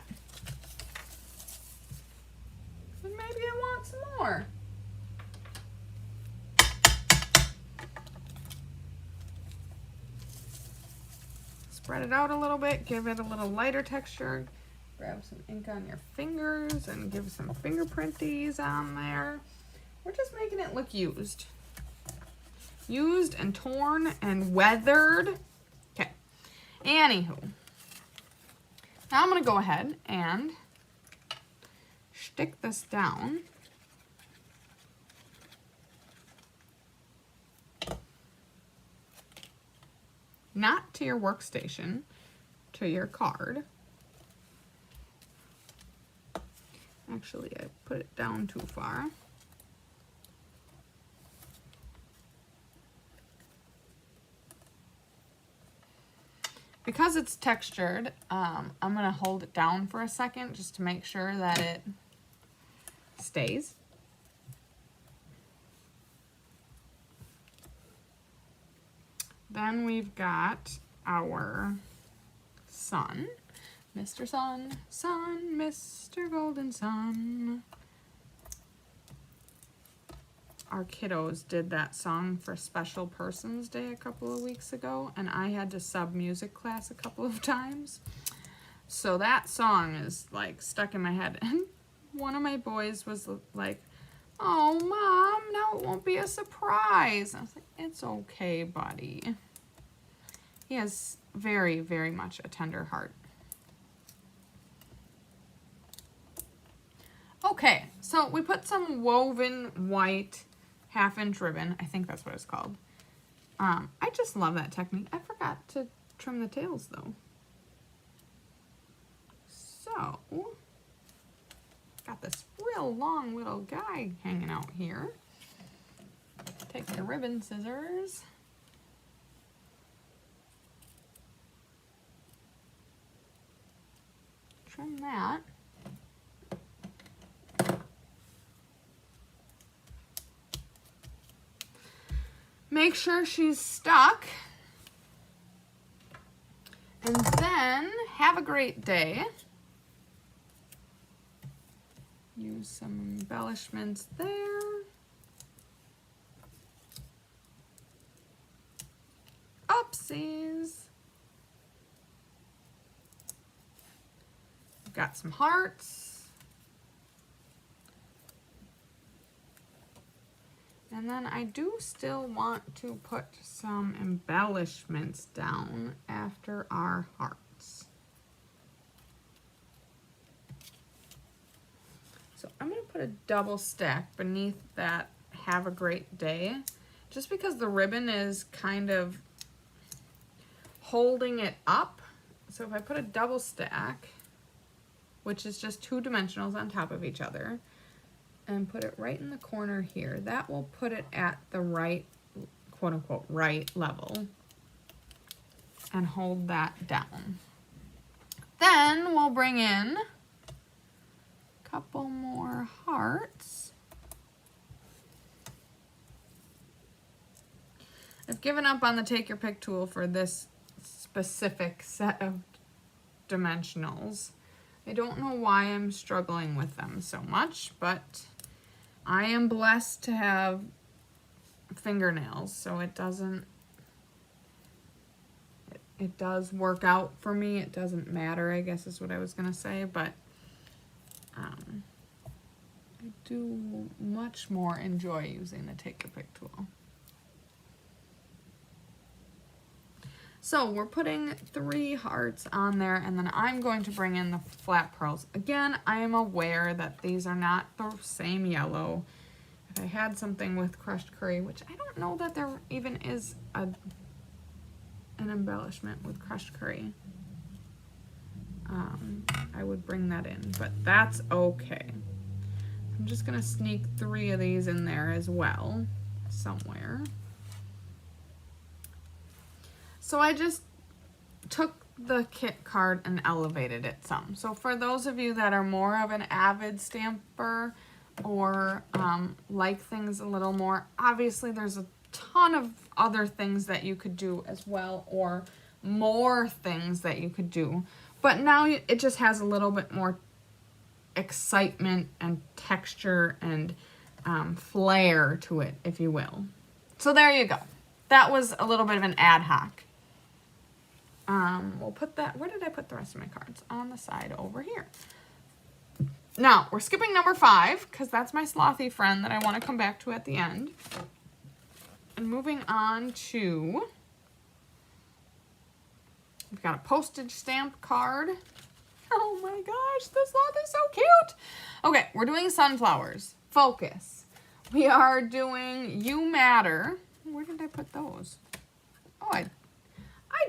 And maybe I want some more. Spread it out a little bit, give it a little lighter texture. Grab some ink on your fingers and give some fingerprinties on there. We're just making it look used. Used and torn and weathered. Okay. Anywho. Now I'm going to go ahead and stick this down. Not to your workstation, to your card. Actually, I put it down too far. Because it's textured, I'm going to hold it down for a second just to make sure that it stays. Then we've got our sun. Mr. Sun, Sun, Mr. Golden Sun. Our kiddos did that song for Special Persons Day a couple of weeks ago, and I had to sub music class a couple of times. So that song is like stuck in my head. And one of my boys was like, "Oh, Mom, now it won't be a surprise." I was like, "It's okay, buddy." He has very, very much a tender heart. Okay, so we put some woven white half-inch ribbon. I think that's what it's called. I just love that technique. I forgot to trim the tails though. So, got this real long little guy hanging out here. Take your ribbon scissors. Trim that. Make sure she's stuck. And then have a great day. Use some embellishments there. Oopsies. Got some hearts. And then I do still want to put some embellishments down after our hearts. So I'm going to put a double stack beneath that Have a Great Day, just because the ribbon is kind of holding it up. So if I put a double stack, which is just 2 dimensionals on top of each other, and put it right in the corner here, that will put it at the right, quote unquote, right level and hold that down. Then we'll bring in a couple more hearts. I've given up on the take your pick tool for this specific set of dimensionals. I don't know why I'm struggling with them so much, but I am blessed to have fingernails, so it doesn't, it does work out for me. It doesn't matter, I guess is what I was gonna say, but I do much more enjoy using the take your pick tool. So we're putting 3 hearts on there, and then I'm going to bring in the flat pearls. Again, I am aware that these are not the same yellow. If I had something with crushed curry, which I don't know that there even is an embellishment with crushed curry, I would bring that in, but that's okay. I'm just gonna sneak 3 of these in there as well, somewhere. So I just took the kit card and elevated it some. So for those of you that are more of an avid stamper or like things a little more, obviously there's a ton of other things that you could do as well, or more things that you could do. But now it just has a little bit more excitement and texture and flair to it, if you will. So there you go. That was a little bit of an ad hoc. We'll put that, where did I put the rest of my cards? On the side over here. Now, we're skipping number 5, because that's my slothy friend that I want to come back to at the end. And moving on to, we've got a postage stamp card. Oh my gosh, this sloth is so cute. Okay, we're doing sunflowers. Focus. We are doing You Matter. Where did I put those? Oh, I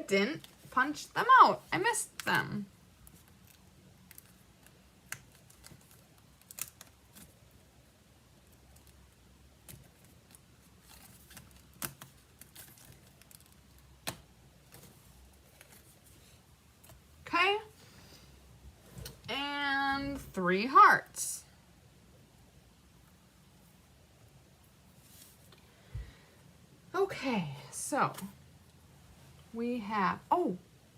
didn't punch them out. I missed them. Okay. And 3 hearts. Okay, so we have, oh,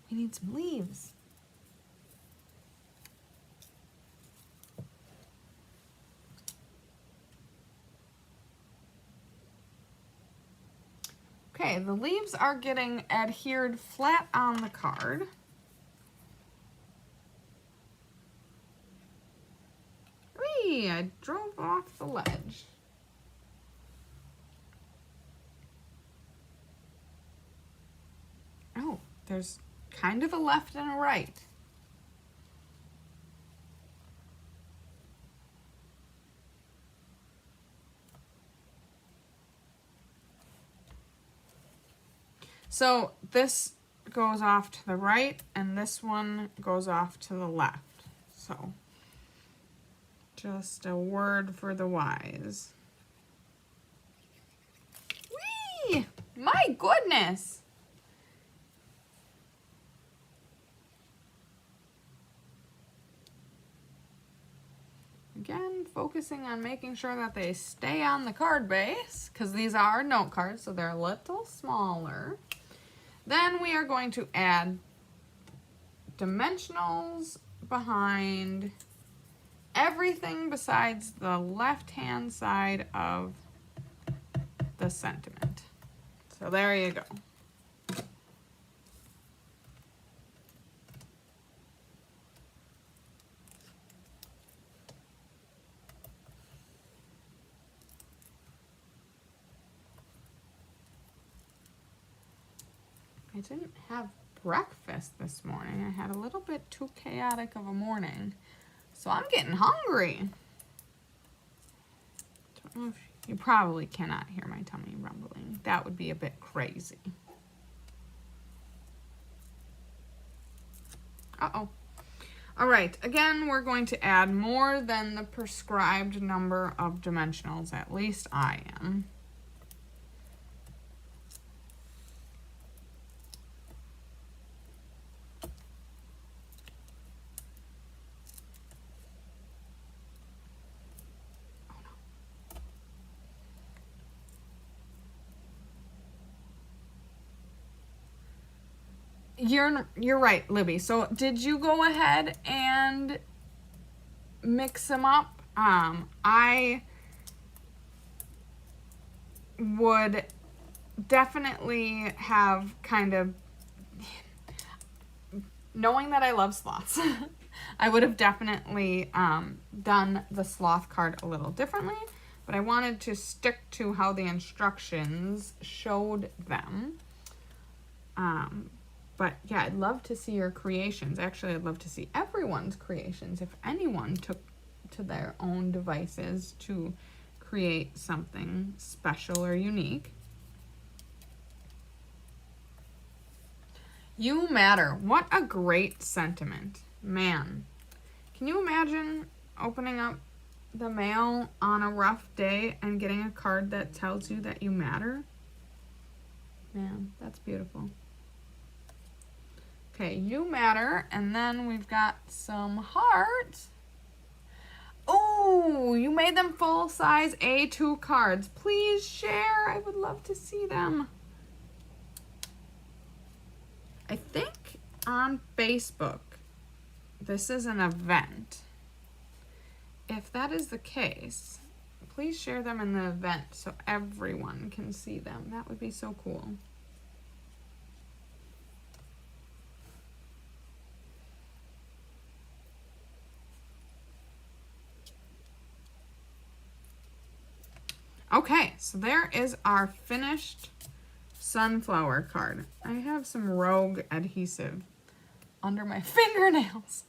we need some leaves. Okay, the leaves are getting adhered flat on the card. Whee! I drove off the ledge. Oh, there's kind of a left and a right. So this goes off to the right and this one goes off to the left. So just a word for the wise. Whee! My goodness! Again, focusing on making sure that they stay on the card base, because these are note cards, so they're a little smaller. Then we are going to add dimensionals behind everything besides the left-hand side of the sentiment. So there you go. I didn't have breakfast this morning. I had a little bit too chaotic of a morning. So I'm getting hungry. Don't know if you probably cannot hear my tummy rumbling. That would be a bit crazy. Uh-oh. All right, again, we're going to add more than the prescribed number of dimensionals. At least I am. You're right, Libby. So did you go ahead and mix them up? I would definitely have kind of, knowing that I love sloths, I would have definitely done the sloth card a little differently, but I wanted to stick to how the instructions showed them. But yeah, I'd love to see your creations. Actually, I'd love to see everyone's creations if anyone took to their own devices to create something special or unique. You matter. What a great sentiment. Man, can you imagine opening up the mail on a rough day and getting a card that tells you that you matter? Man, that's beautiful. Okay, you matter, and then we've got some hearts. Oh, you made them full-size A2 cards. Please share. I would love to see them. I think on Facebook, this is an event. If that is the case, please share them in the event so everyone can see them. That would be so cool. Okay, so there is our finished sunflower card. I have some rogue adhesive under my fingernails.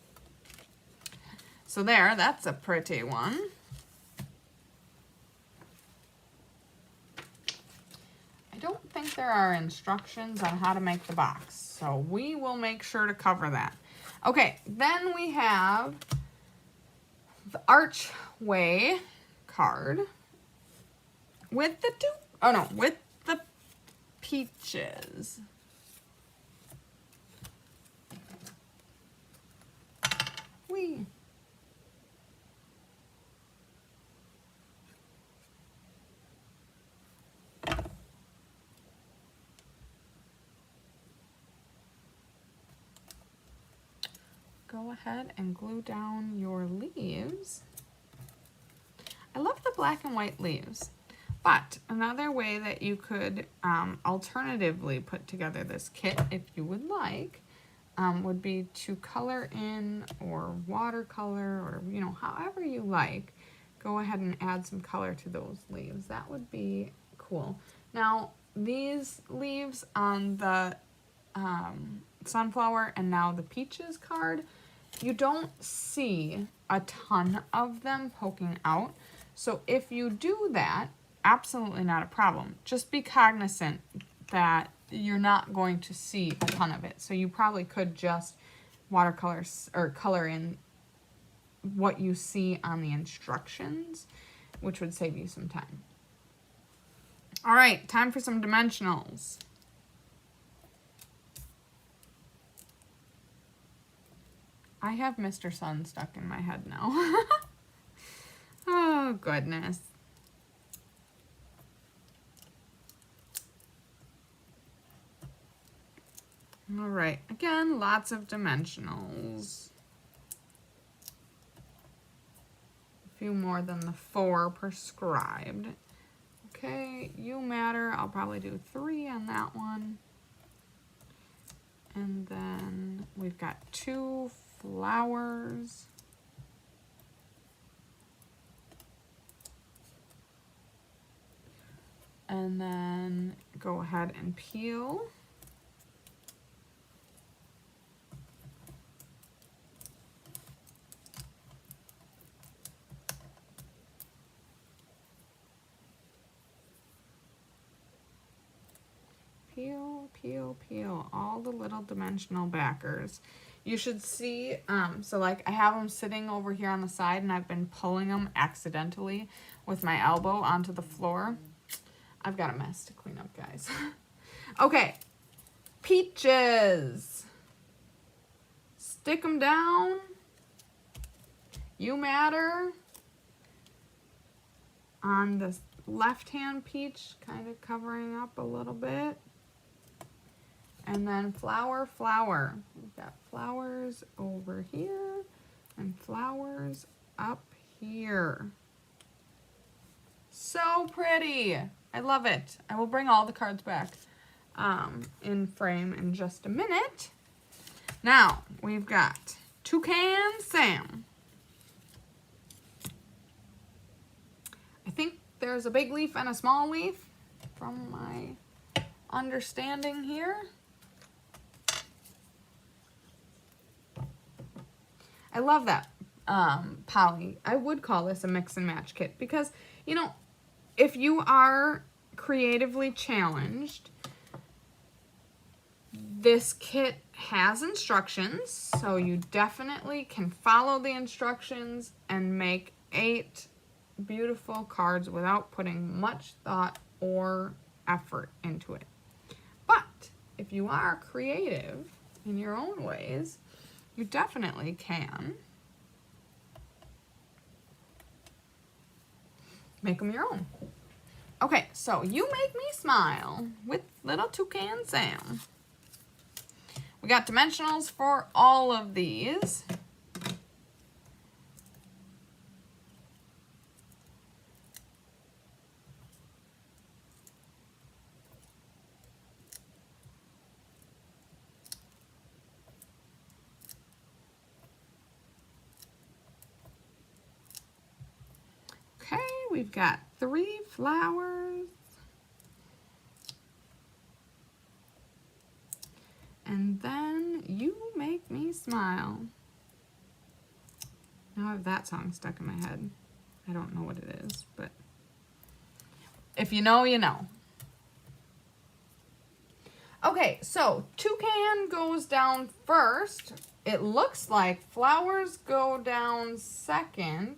So there, that's a pretty one. I don't think there are instructions on how to make the box, so we will make sure to cover that. Okay, then we have the archway card with the with the peaches. Whee. Go ahead and glue down your leaves. I love the black and white leaves. But another way that you could alternatively put together this kit, if you would like, would be to color in or watercolor or, you know, however you like. Go ahead and add some color to those leaves. That would be cool. Now, these leaves on the sunflower and now the peaches card, you don't see a ton of them poking out. So if you do that, absolutely not a problem. Just be cognizant that you're not going to see a ton of it. So you probably could just watercolor or color in what you see on the instructions, which would save you some time. All right, time for some dimensionals. I have Mr. Sun stuck in my head now. Oh, goodness. All right, again, lots of dimensionals. A few more than the 4 prescribed. Okay, you matter. I'll probably do 3 on that one. And then we've got 2 flowers. And then go ahead and peel. Peel, peel, peel, all the little dimensional backers. You should see, so like I have them sitting over here on the side and I've been pulling them accidentally with my elbow onto the floor. I've got a mess to clean up, guys. Okay, peaches. Stick them down. You matter. On the left-hand peach, kind of covering up a little bit. And then flower, flower. We've got flowers over here and flowers up here. So pretty. I love it. I will bring all the cards back in frame in just a minute. Now, we've got Toucan Sam. I think there's a big leaf and a small leaf from my understanding here. I love that poly. I would call this a mix and match kit because, you know, if you are creatively challenged, this kit has instructions, so you definitely can follow the instructions and make 8 beautiful cards without putting much thought or effort into it. But if you are creative in your own ways, you definitely can make them your own. Okay, so you make me smile with little Toucan Sam. We got dimensionals for all of these. Okay, we've got 3 flowers. And then you make me smile. Now I have that song stuck in my head. I don't know what it is, but if you know, you know. Okay, so Toucan goes down first. It looks like flowers go down second.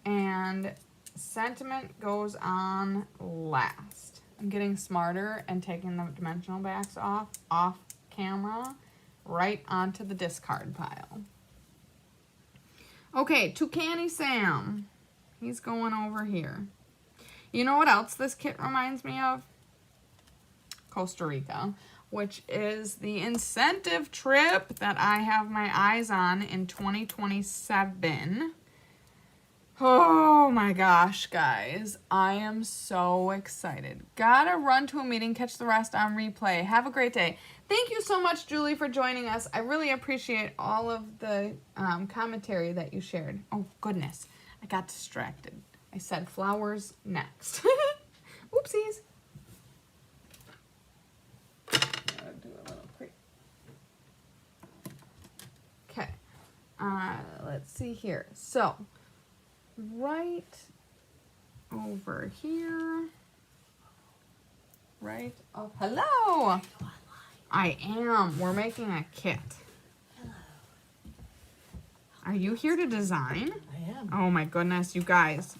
And sentiment goes on last. I'm getting smarter and taking the dimensional backs off camera, right onto the discard pile. Okay, Toucan Sam. He's going over here. You know what else this kit reminds me of? Costa Rica, which is the incentive trip that I have my eyes on in 2027. Oh my gosh, guys. I am so excited. Gotta run to a meeting, catch the rest on replay. Have a great day. Thank you so much, Julie, for joining us. I really appreciate all of the commentary that you shared. Oh, goodness. I got distracted. I said flowers next. Oopsies. Okay. Let's see here. So, right over here. Right. Oh, hello. I am. We're making a kit. Hello. Are you here to design? I am. Oh my goodness, you guys.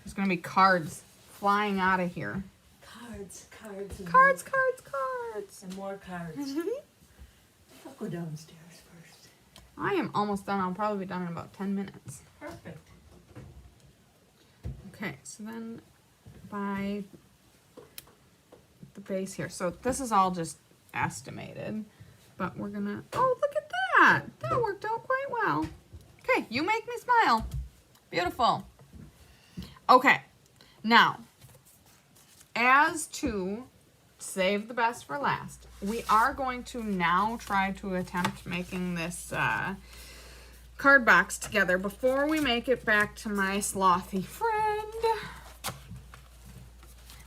There's going to be cards flying out of here. Cards, cards, and Cards, more, cards, cards. and more cards. I'll go downstairs first. I am almost done. I'll probably be done in about 10 minutes. Perfect. Okay, so then by the base here. So this is all just estimated, but we're gonna, oh, look at that. That worked out quite well. Okay, you make me smile. Beautiful. Okay, now, as to save the best for last, we are going to now try to attempt making this card box together before we make it back to my slothy friend.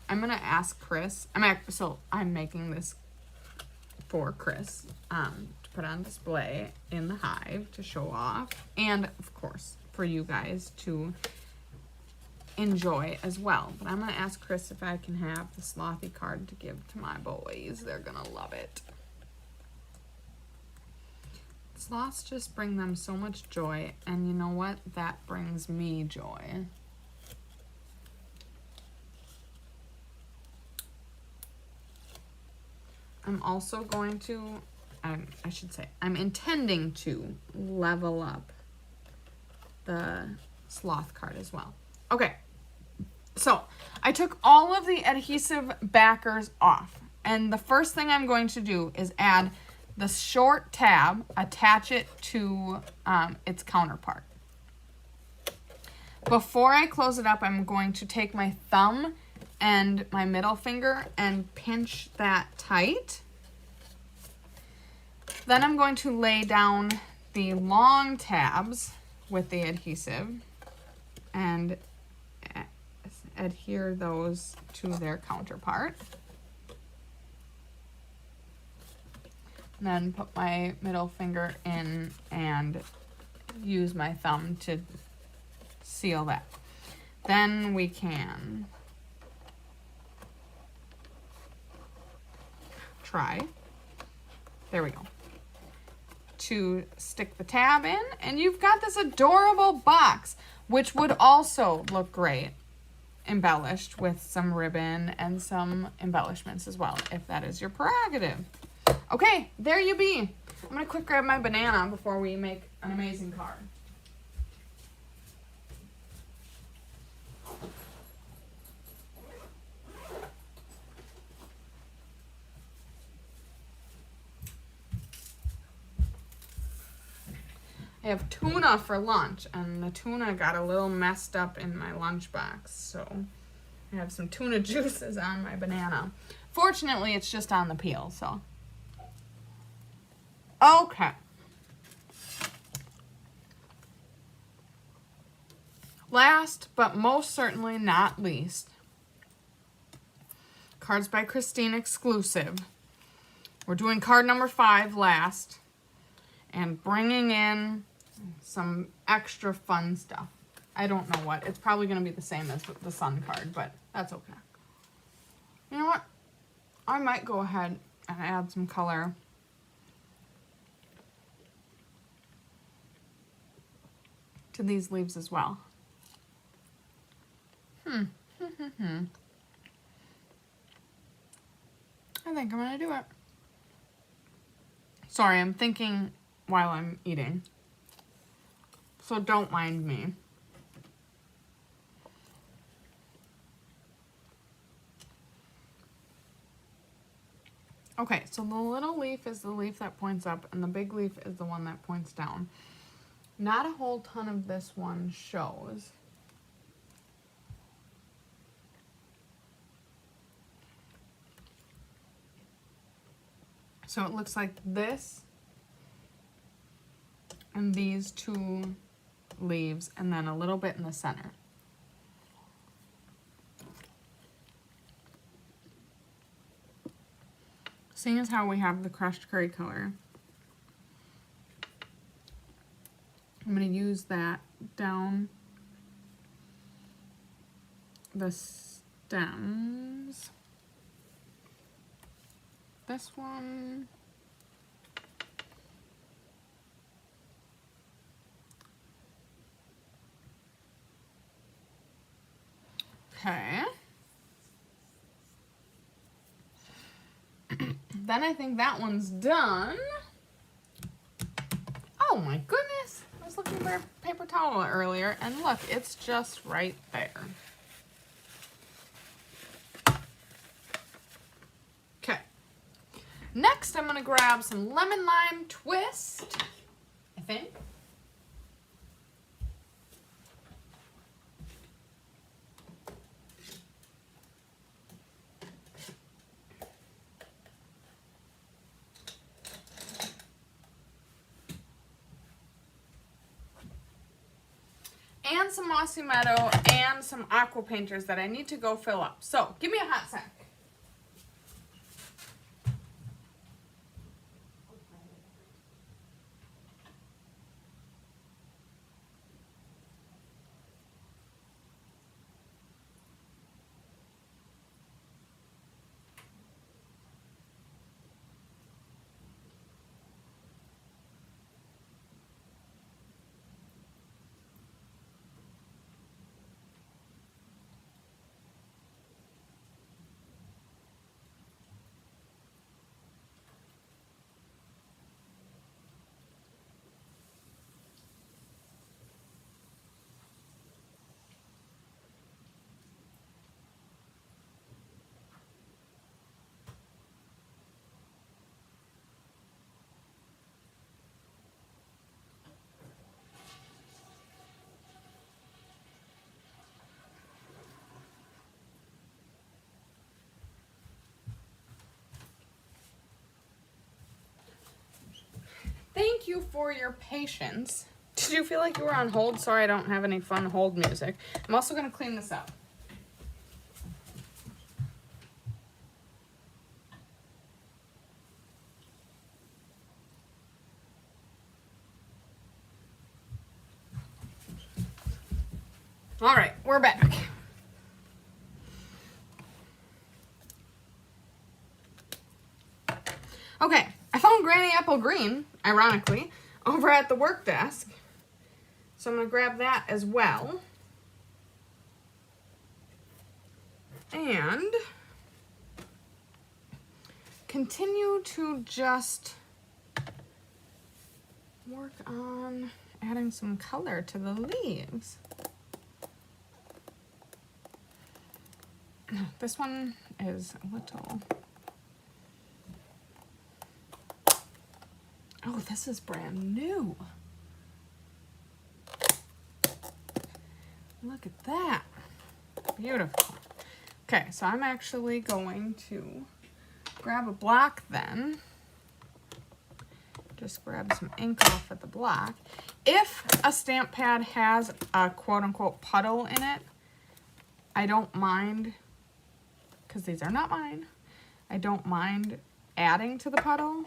I'm gonna ask Chris. I'm making this for Chris to put on display in the hive to show off, and of course for you guys to enjoy as well. But I'm gonna ask Chris if I can have the slothy card to give to my boys. They're gonna love it. Sloths just bring them so much joy, and you know what? That brings me joy. I'm also going to, I'm intending to level up the sloth card as well. Okay, so I took all of the adhesive backers off, And the first thing I'm going to do is add the short tab, attach it to its counterpart. Before I close it up, I'm going to take my thumb and my middle finger and pinch that tight. Then I'm going to lay down the long tabs with the adhesive and adhere those to their counterpart. And then put my middle finger in and use my thumb to seal that. Then we can try, there we go, to stick the tab in, and you've got this adorable box, which would also look great embellished with some ribbon and some embellishments as well, if that is your prerogative. Okay, there you be. I'm gonna quick grab my banana before we make an amazing card. I have tuna for lunch, and the tuna got a little messed up in my lunchbox, so I have some tuna juices on my banana. Fortunately, it's just on the peel, so. Okay. Last, but most certainly not least, Cards by Christine exclusive. We're doing card number 5 last, and bringing in some extra fun stuff. I don't know what. It's probably going to be the same as the sun card, but that's okay. You know what? I might go ahead and add some color to these leaves as well. I think I'm going to do it. Sorry, I'm thinking while I'm eating, so don't mind me. Okay, so the little leaf is the leaf that points up, and the big leaf is the one that points down. Not a whole ton of this one shows. So it looks like this and these 2 leaves, and then a little bit in the center. Seeing as how we have the crushed curry color, I'm going to use that down the stems. This one. Okay. Then I think that one's done. Oh my goodness. I was looking for a paper towel earlier, and look, it's just right there. Okay. Next, I'm going to grab some lemon lime twist, I think. And some Mossy Meadow and some aqua painters that I need to go fill up. So, give me a hot sec. Thank you for your patience. Did you feel like you were on hold? Sorry, I don't have any fun hold music. I'm also going to clean this up. All right, we're back. Okay, I found Granny Apple Green, ironically, over at the work desk. So I'm going to grab that as well. And continue to just work on adding some color to the leaves. This one is a little... Oh, this is brand new. Look at that. Beautiful. Okay, so I'm actually going to grab a block then. Just grab some ink off of the block. If a stamp pad has a quote-unquote puddle in it, I don't mind, because these are not mine, I don't mind adding to the puddle,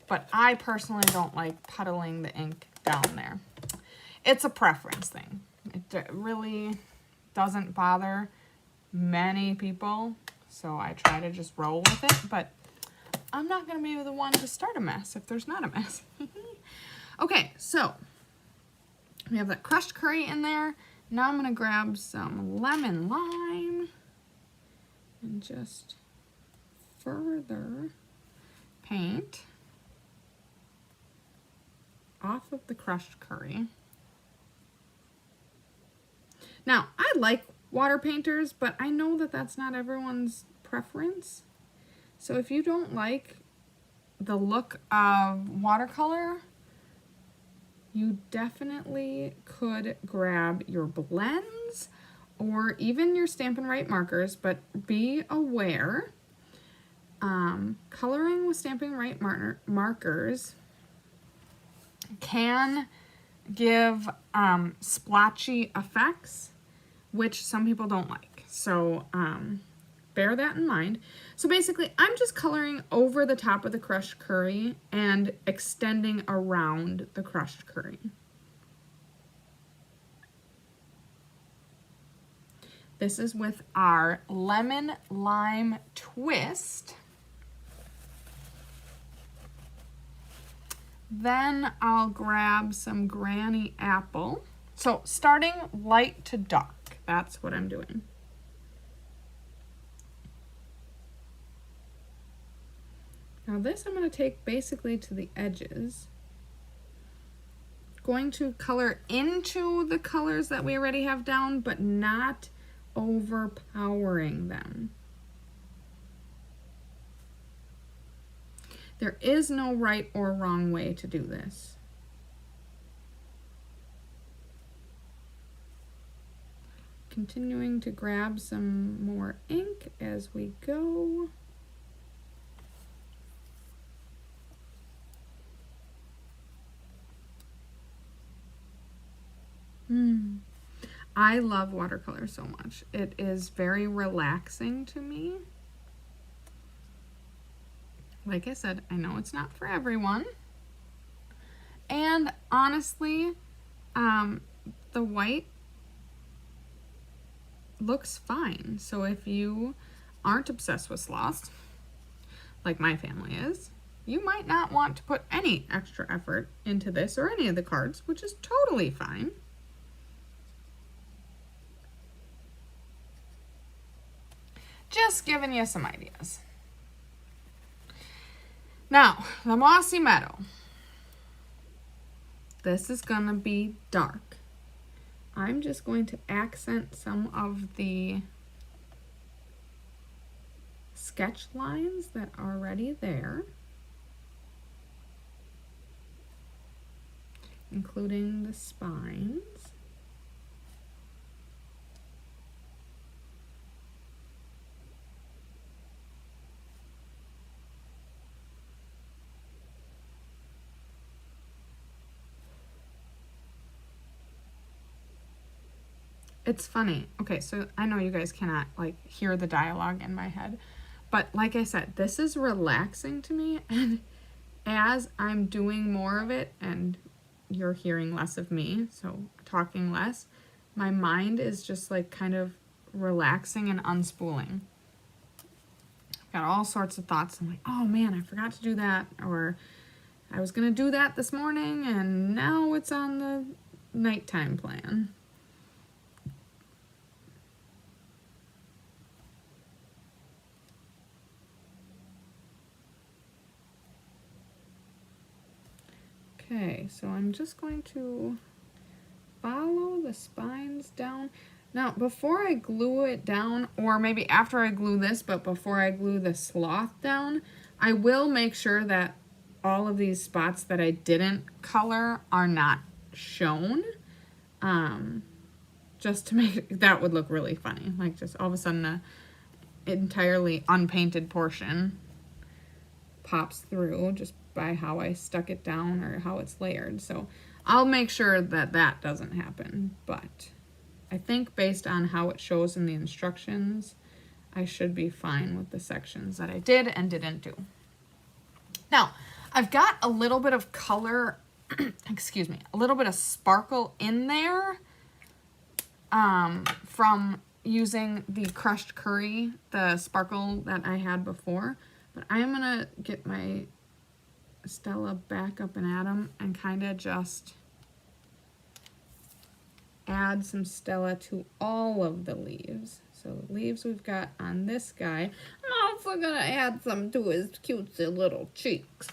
but I personally don't like puddling the ink down there. It's a preference thing. It really doesn't bother many people, so I try to just roll with it, but I'm not going to be the one to start a mess if there's not a mess. Okay, so we have that crushed curry in there. Now I'm going to grab some lemon lime and just further paint off of the crushed curry. Now, I like water painters, but I know that that's not everyone's preference. So if you don't like the look of watercolor, you definitely could grab your blends or even your Stampin' Up markers, but be aware, coloring with Stampin' Up markers can give splotchy effects, which some people don't like. So bear that in mind. So basically, I'm just coloring over the top of the crushed curry and extending around the crushed curry. This is with our lemon lime twist. Then I'll grab some Granny Apple. So starting light to dark, that's what I'm doing. Now this I'm going to take basically to the edges. Going to color into the colors that we already have down, but not overpowering them. There is no right or wrong way to do this. Continuing to grab some more ink as we go. I love watercolor so much. It is very relaxing to me. Like I said, I know it's not for everyone. And honestly, the white looks fine. So if you aren't obsessed with sloths, like my family is, you might not want to put any extra effort into this or any of the cards, which is totally fine. Just giving you some ideas. Now, the Mossy Meadow. This is gonna be dark. I'm just going to accent some of the sketch lines that are already there, including the spines. It's funny. Okay, so I know you guys cannot like hear the dialogue in my head, but like I said, this is relaxing to me, and as I'm doing more of it and you're hearing less of me, so talking less, my mind is just like kind of relaxing and unspooling. I've got all sorts of thoughts. I'm like, oh man, I forgot to do that, or I was gonna do that this morning and now it's on the nighttime plan. Okay, so I'm just going to follow the spines down. Now, before I glue it down, or maybe after I glue this, but before I glue the sloth down, I will make sure that all of these spots that I didn't color are not shown. Just to make, that would look really funny. Like just all of a sudden a entirely unpainted portion pops through just by how I stuck it down or how it's layered. So I'll make sure that that doesn't happen, but I think based on how it shows in the instructions, I should be fine with the sections that I did and didn't do. Now, I've got a little bit of color, excuse me, a little bit of sparkle in there from using the crushed curry, the sparkle that I had before. But I am going to get my Stella back up and at 'em and kind of just add some Stella to all of the leaves. So the leaves we've got on this guy, I'm also going to add some to his cutesy little cheeks.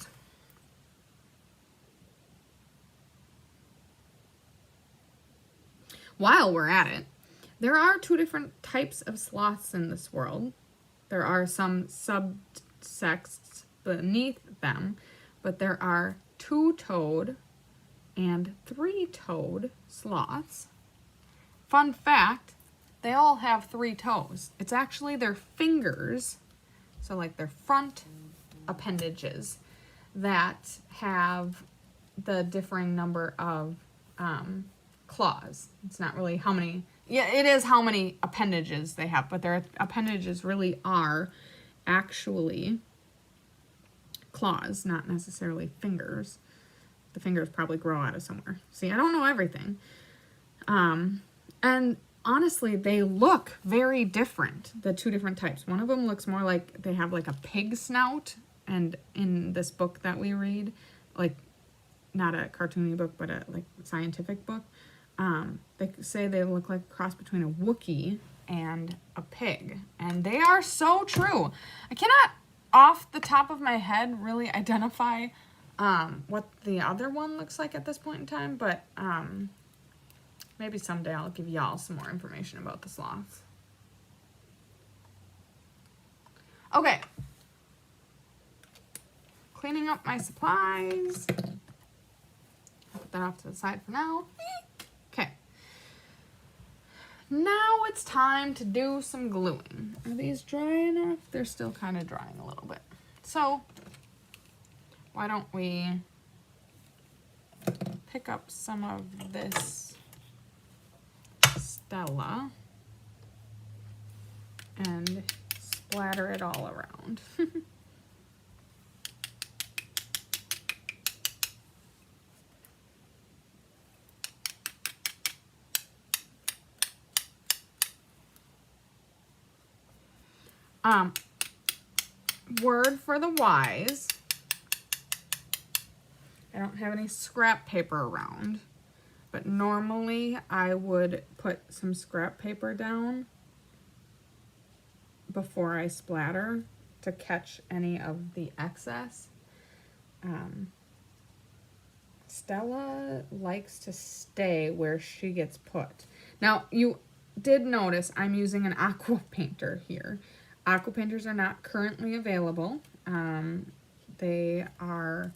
While we're at it, there are two different types of sloths in this world. There are some subsects beneath them, but there are two-toed and three-toed sloths. Fun fact, they all have 3 toes. It's actually their fingers, so like their front appendages, that have the differing number of claws. It's not really how many, yeah, it is how many appendages they have, but their appendages really are actually claws, not necessarily fingers. The fingers probably grow out of somewhere. See, I don't know everything. And honestly, they look very different, the two different types. One of them looks more like they have like a pig snout, and in this book that we read, like not a cartoony book, but a like scientific book, they say they look like a cross between a Wookiee and a pig. And they are so true. I cannot, off the top of my head, really identify what the other one looks like at this point in time, but maybe someday I'll give y'all some more information about the sloths. Okay. Cleaning up my supplies. I'll put that off to the side for now. Okay. Now it's time to do some gluing. Are these dry enough? They're still kind of drying a little bit. So, why don't we pick up some of this Stella and splatter it all around. Word for the wise. I don't have any scrap paper around, but normally I would put some scrap paper down before I splatter to catch any of the excess. Stella likes to stay where she gets put. Now, you did notice I'm using an aqua painter here. Aqua painters are not currently available. They are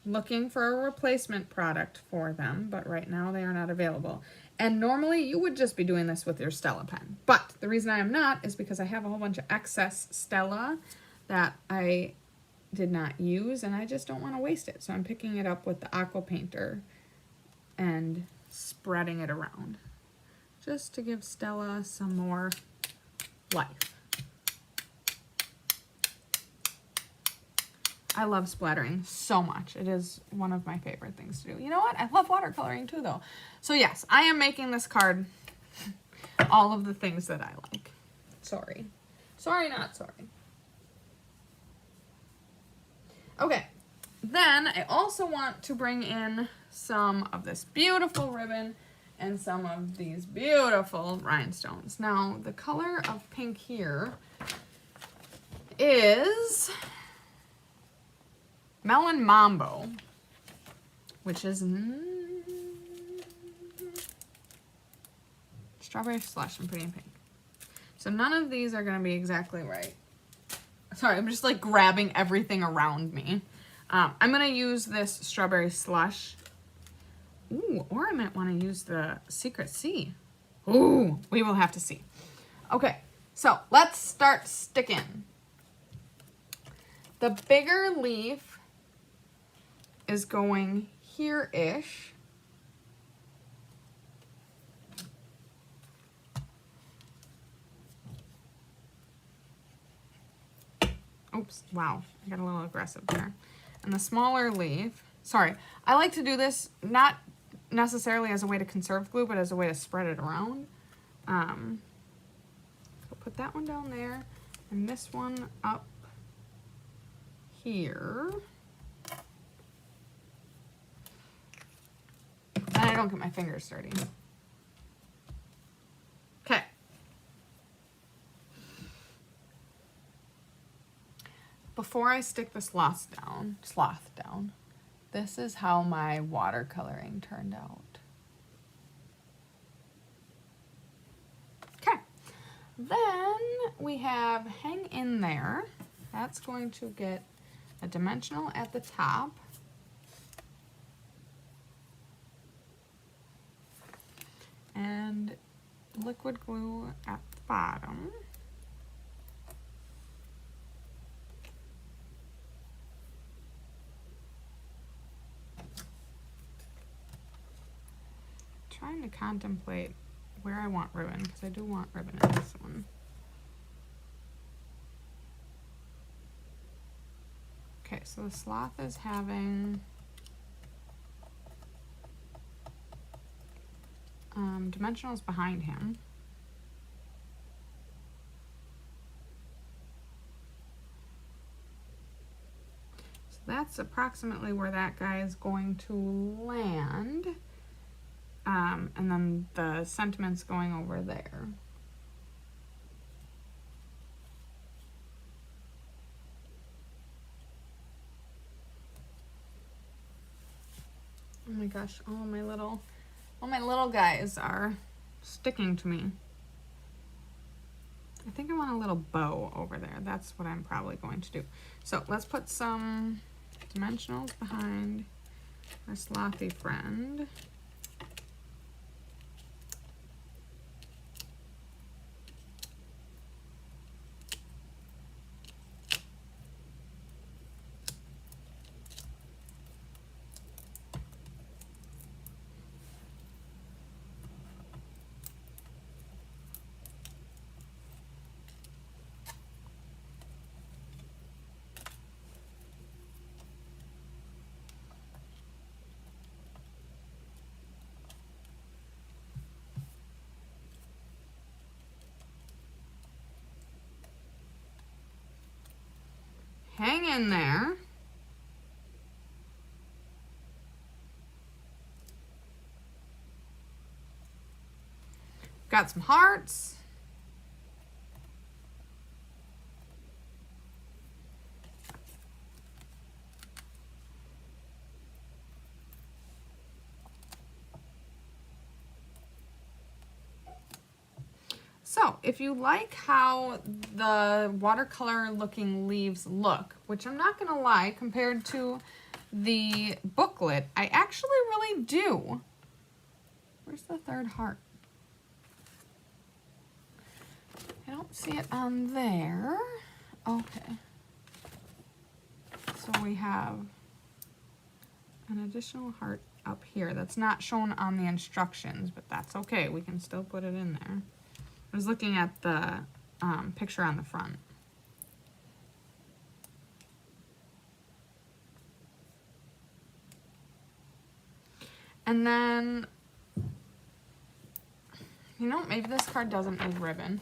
looking for a replacement product for them, but right now they are not available. And normally you would just be doing this with your Stella pen. But the reason I am not is because I have a whole bunch of excess Stella that I did not use, and I just don't want to waste it. So I'm picking it up with the aqua painter and spreading it around. just to give Stella some more life. I love splattering so much. It is one of my favorite things to do. You know what? I love watercoloring too, though. So yes, I am making this card all of the things that I like. Sorry. Sorry, not sorry. Okay. Then I also want to bring in some of this beautiful ribbon and some of these beautiful rhinestones. Now, the color of pink here is Melon Mambo, which is Strawberry Slush and Pretty in Pink. So none of these are going to be exactly right. Sorry, I'm just like grabbing everything around me. I'm going to use this Strawberry Slush. Ooh, or I might want to use the Secret Sea. Ooh, we will have to see. Okay, so let's start sticking. The bigger leaf is going here-ish. Oops, wow, I got a little aggressive there. And the smaller leaf, sorry, I like to do this not necessarily as a way to conserve glue, but as a way to spread it around. So put that one down there, and this one up here. And I don't get my fingers dirty. Okay. Before I stick the sloth down, this is how my watercoloring turned out. Okay. Then we have hang in there. That's going to get a dimensional at the top. And liquid glue at the bottom. Trying to contemplate where I want ribbon, because I do want ribbon in this one. Okay, so the sloth is having dimensionals behind him. So that's approximately where that guy is going to land. And then the sentiment's going over there. Oh my gosh, all my little guys are sticking to me. I think I want a little bow over there. That's what I'm probably going to do. So let's put some dimensionals behind our slothy friend. Hang in there. Got some hearts. So, if you like how the watercolor looking leaves look, which I'm not gonna lie, compared to the booklet, I actually really do. Where's the third heart? I don't see it on there. Okay. So we have an additional heart up here that's not shown on the instructions, but that's okay. We can still put it in there. I was looking at the picture on the front. And then, you know, maybe this card doesn't need ribbon.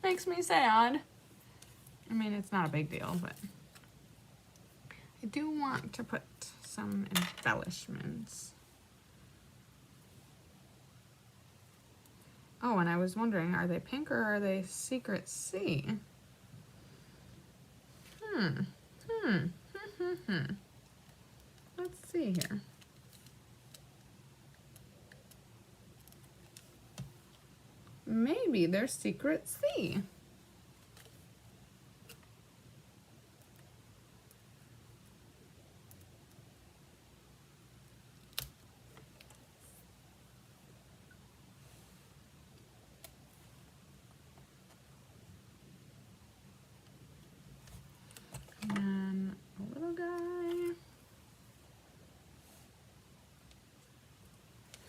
Makes me sad. I mean, it's not a big deal, but I do want to put some embellishments. Oh, and I was wondering, are they pink or are they Secret C? Let's see here. Maybe they're Secret C. And then a little guy.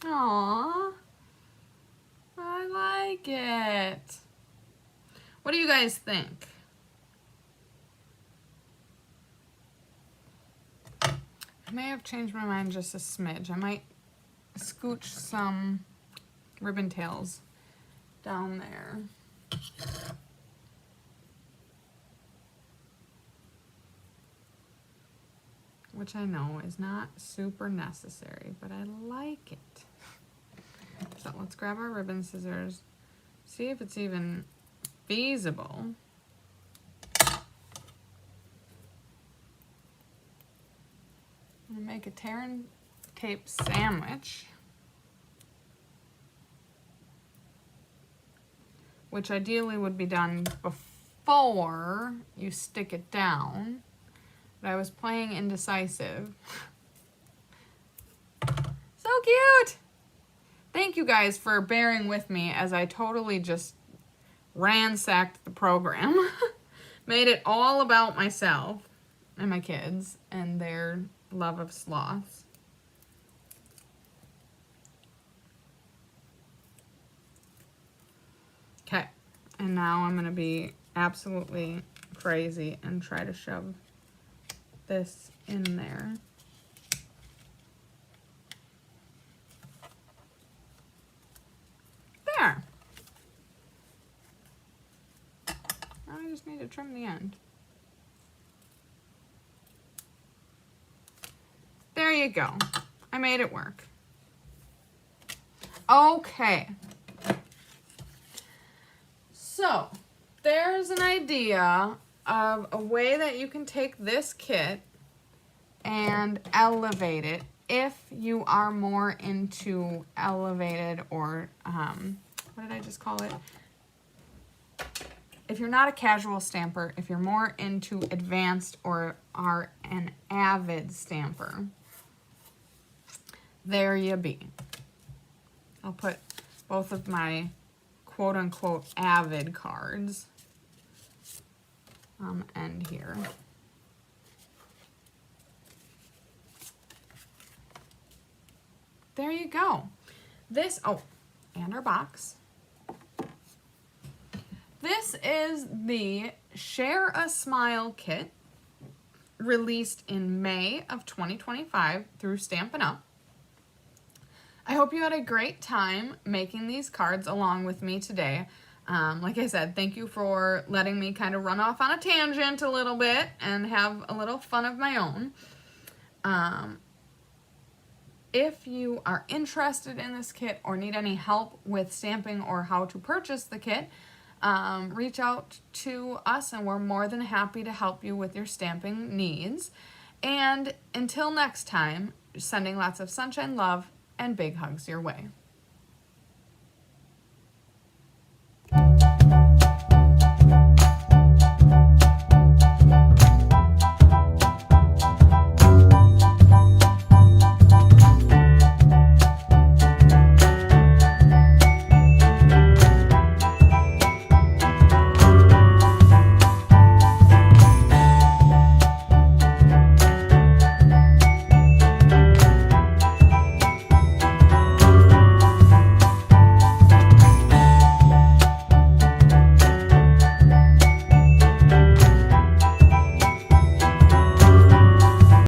Aww. I like it. What do you guys think? I may have changed my mind just a smidge. I might scooch some ribbon tails down there. Which I know is not super necessary, but I like it. So let's grab our ribbon scissors, see if it's even feasible. I'm gonna make a tear and tape sandwich, which ideally would be done before you stick it down, but I was playing indecisive. So cute! Thank you guys for bearing with me as I totally just ransacked the program. Made it all about myself and my kids and their love of sloths. Okay, and now I'm gonna be absolutely crazy and try to shove this in there. There. Now I just need to trim the end. There you go. I made it work. Okay. So, there's an idea of a way that you can take this kit and elevate it if you are more into elevated or, what did I just call it? If you're not a casual stamper, if you're more into advanced or are an avid stamper, there you be. I'll put both of my quote-unquote avid cards end here. There you go. This, oh, and our box. This is the Share a Smile kit, released in May of 2025 through Stampin' Up. I hope you had a great time making these cards along with me today. Like I said, thank you for letting me kind of run off on a tangent a little bit and have a little fun of my own. If you are interested in this kit or need any help with stamping or how to purchase the kit, reach out to us and we're more than happy to help you with your stamping needs. And until next time, sending lots of sunshine, love, and big hugs your way.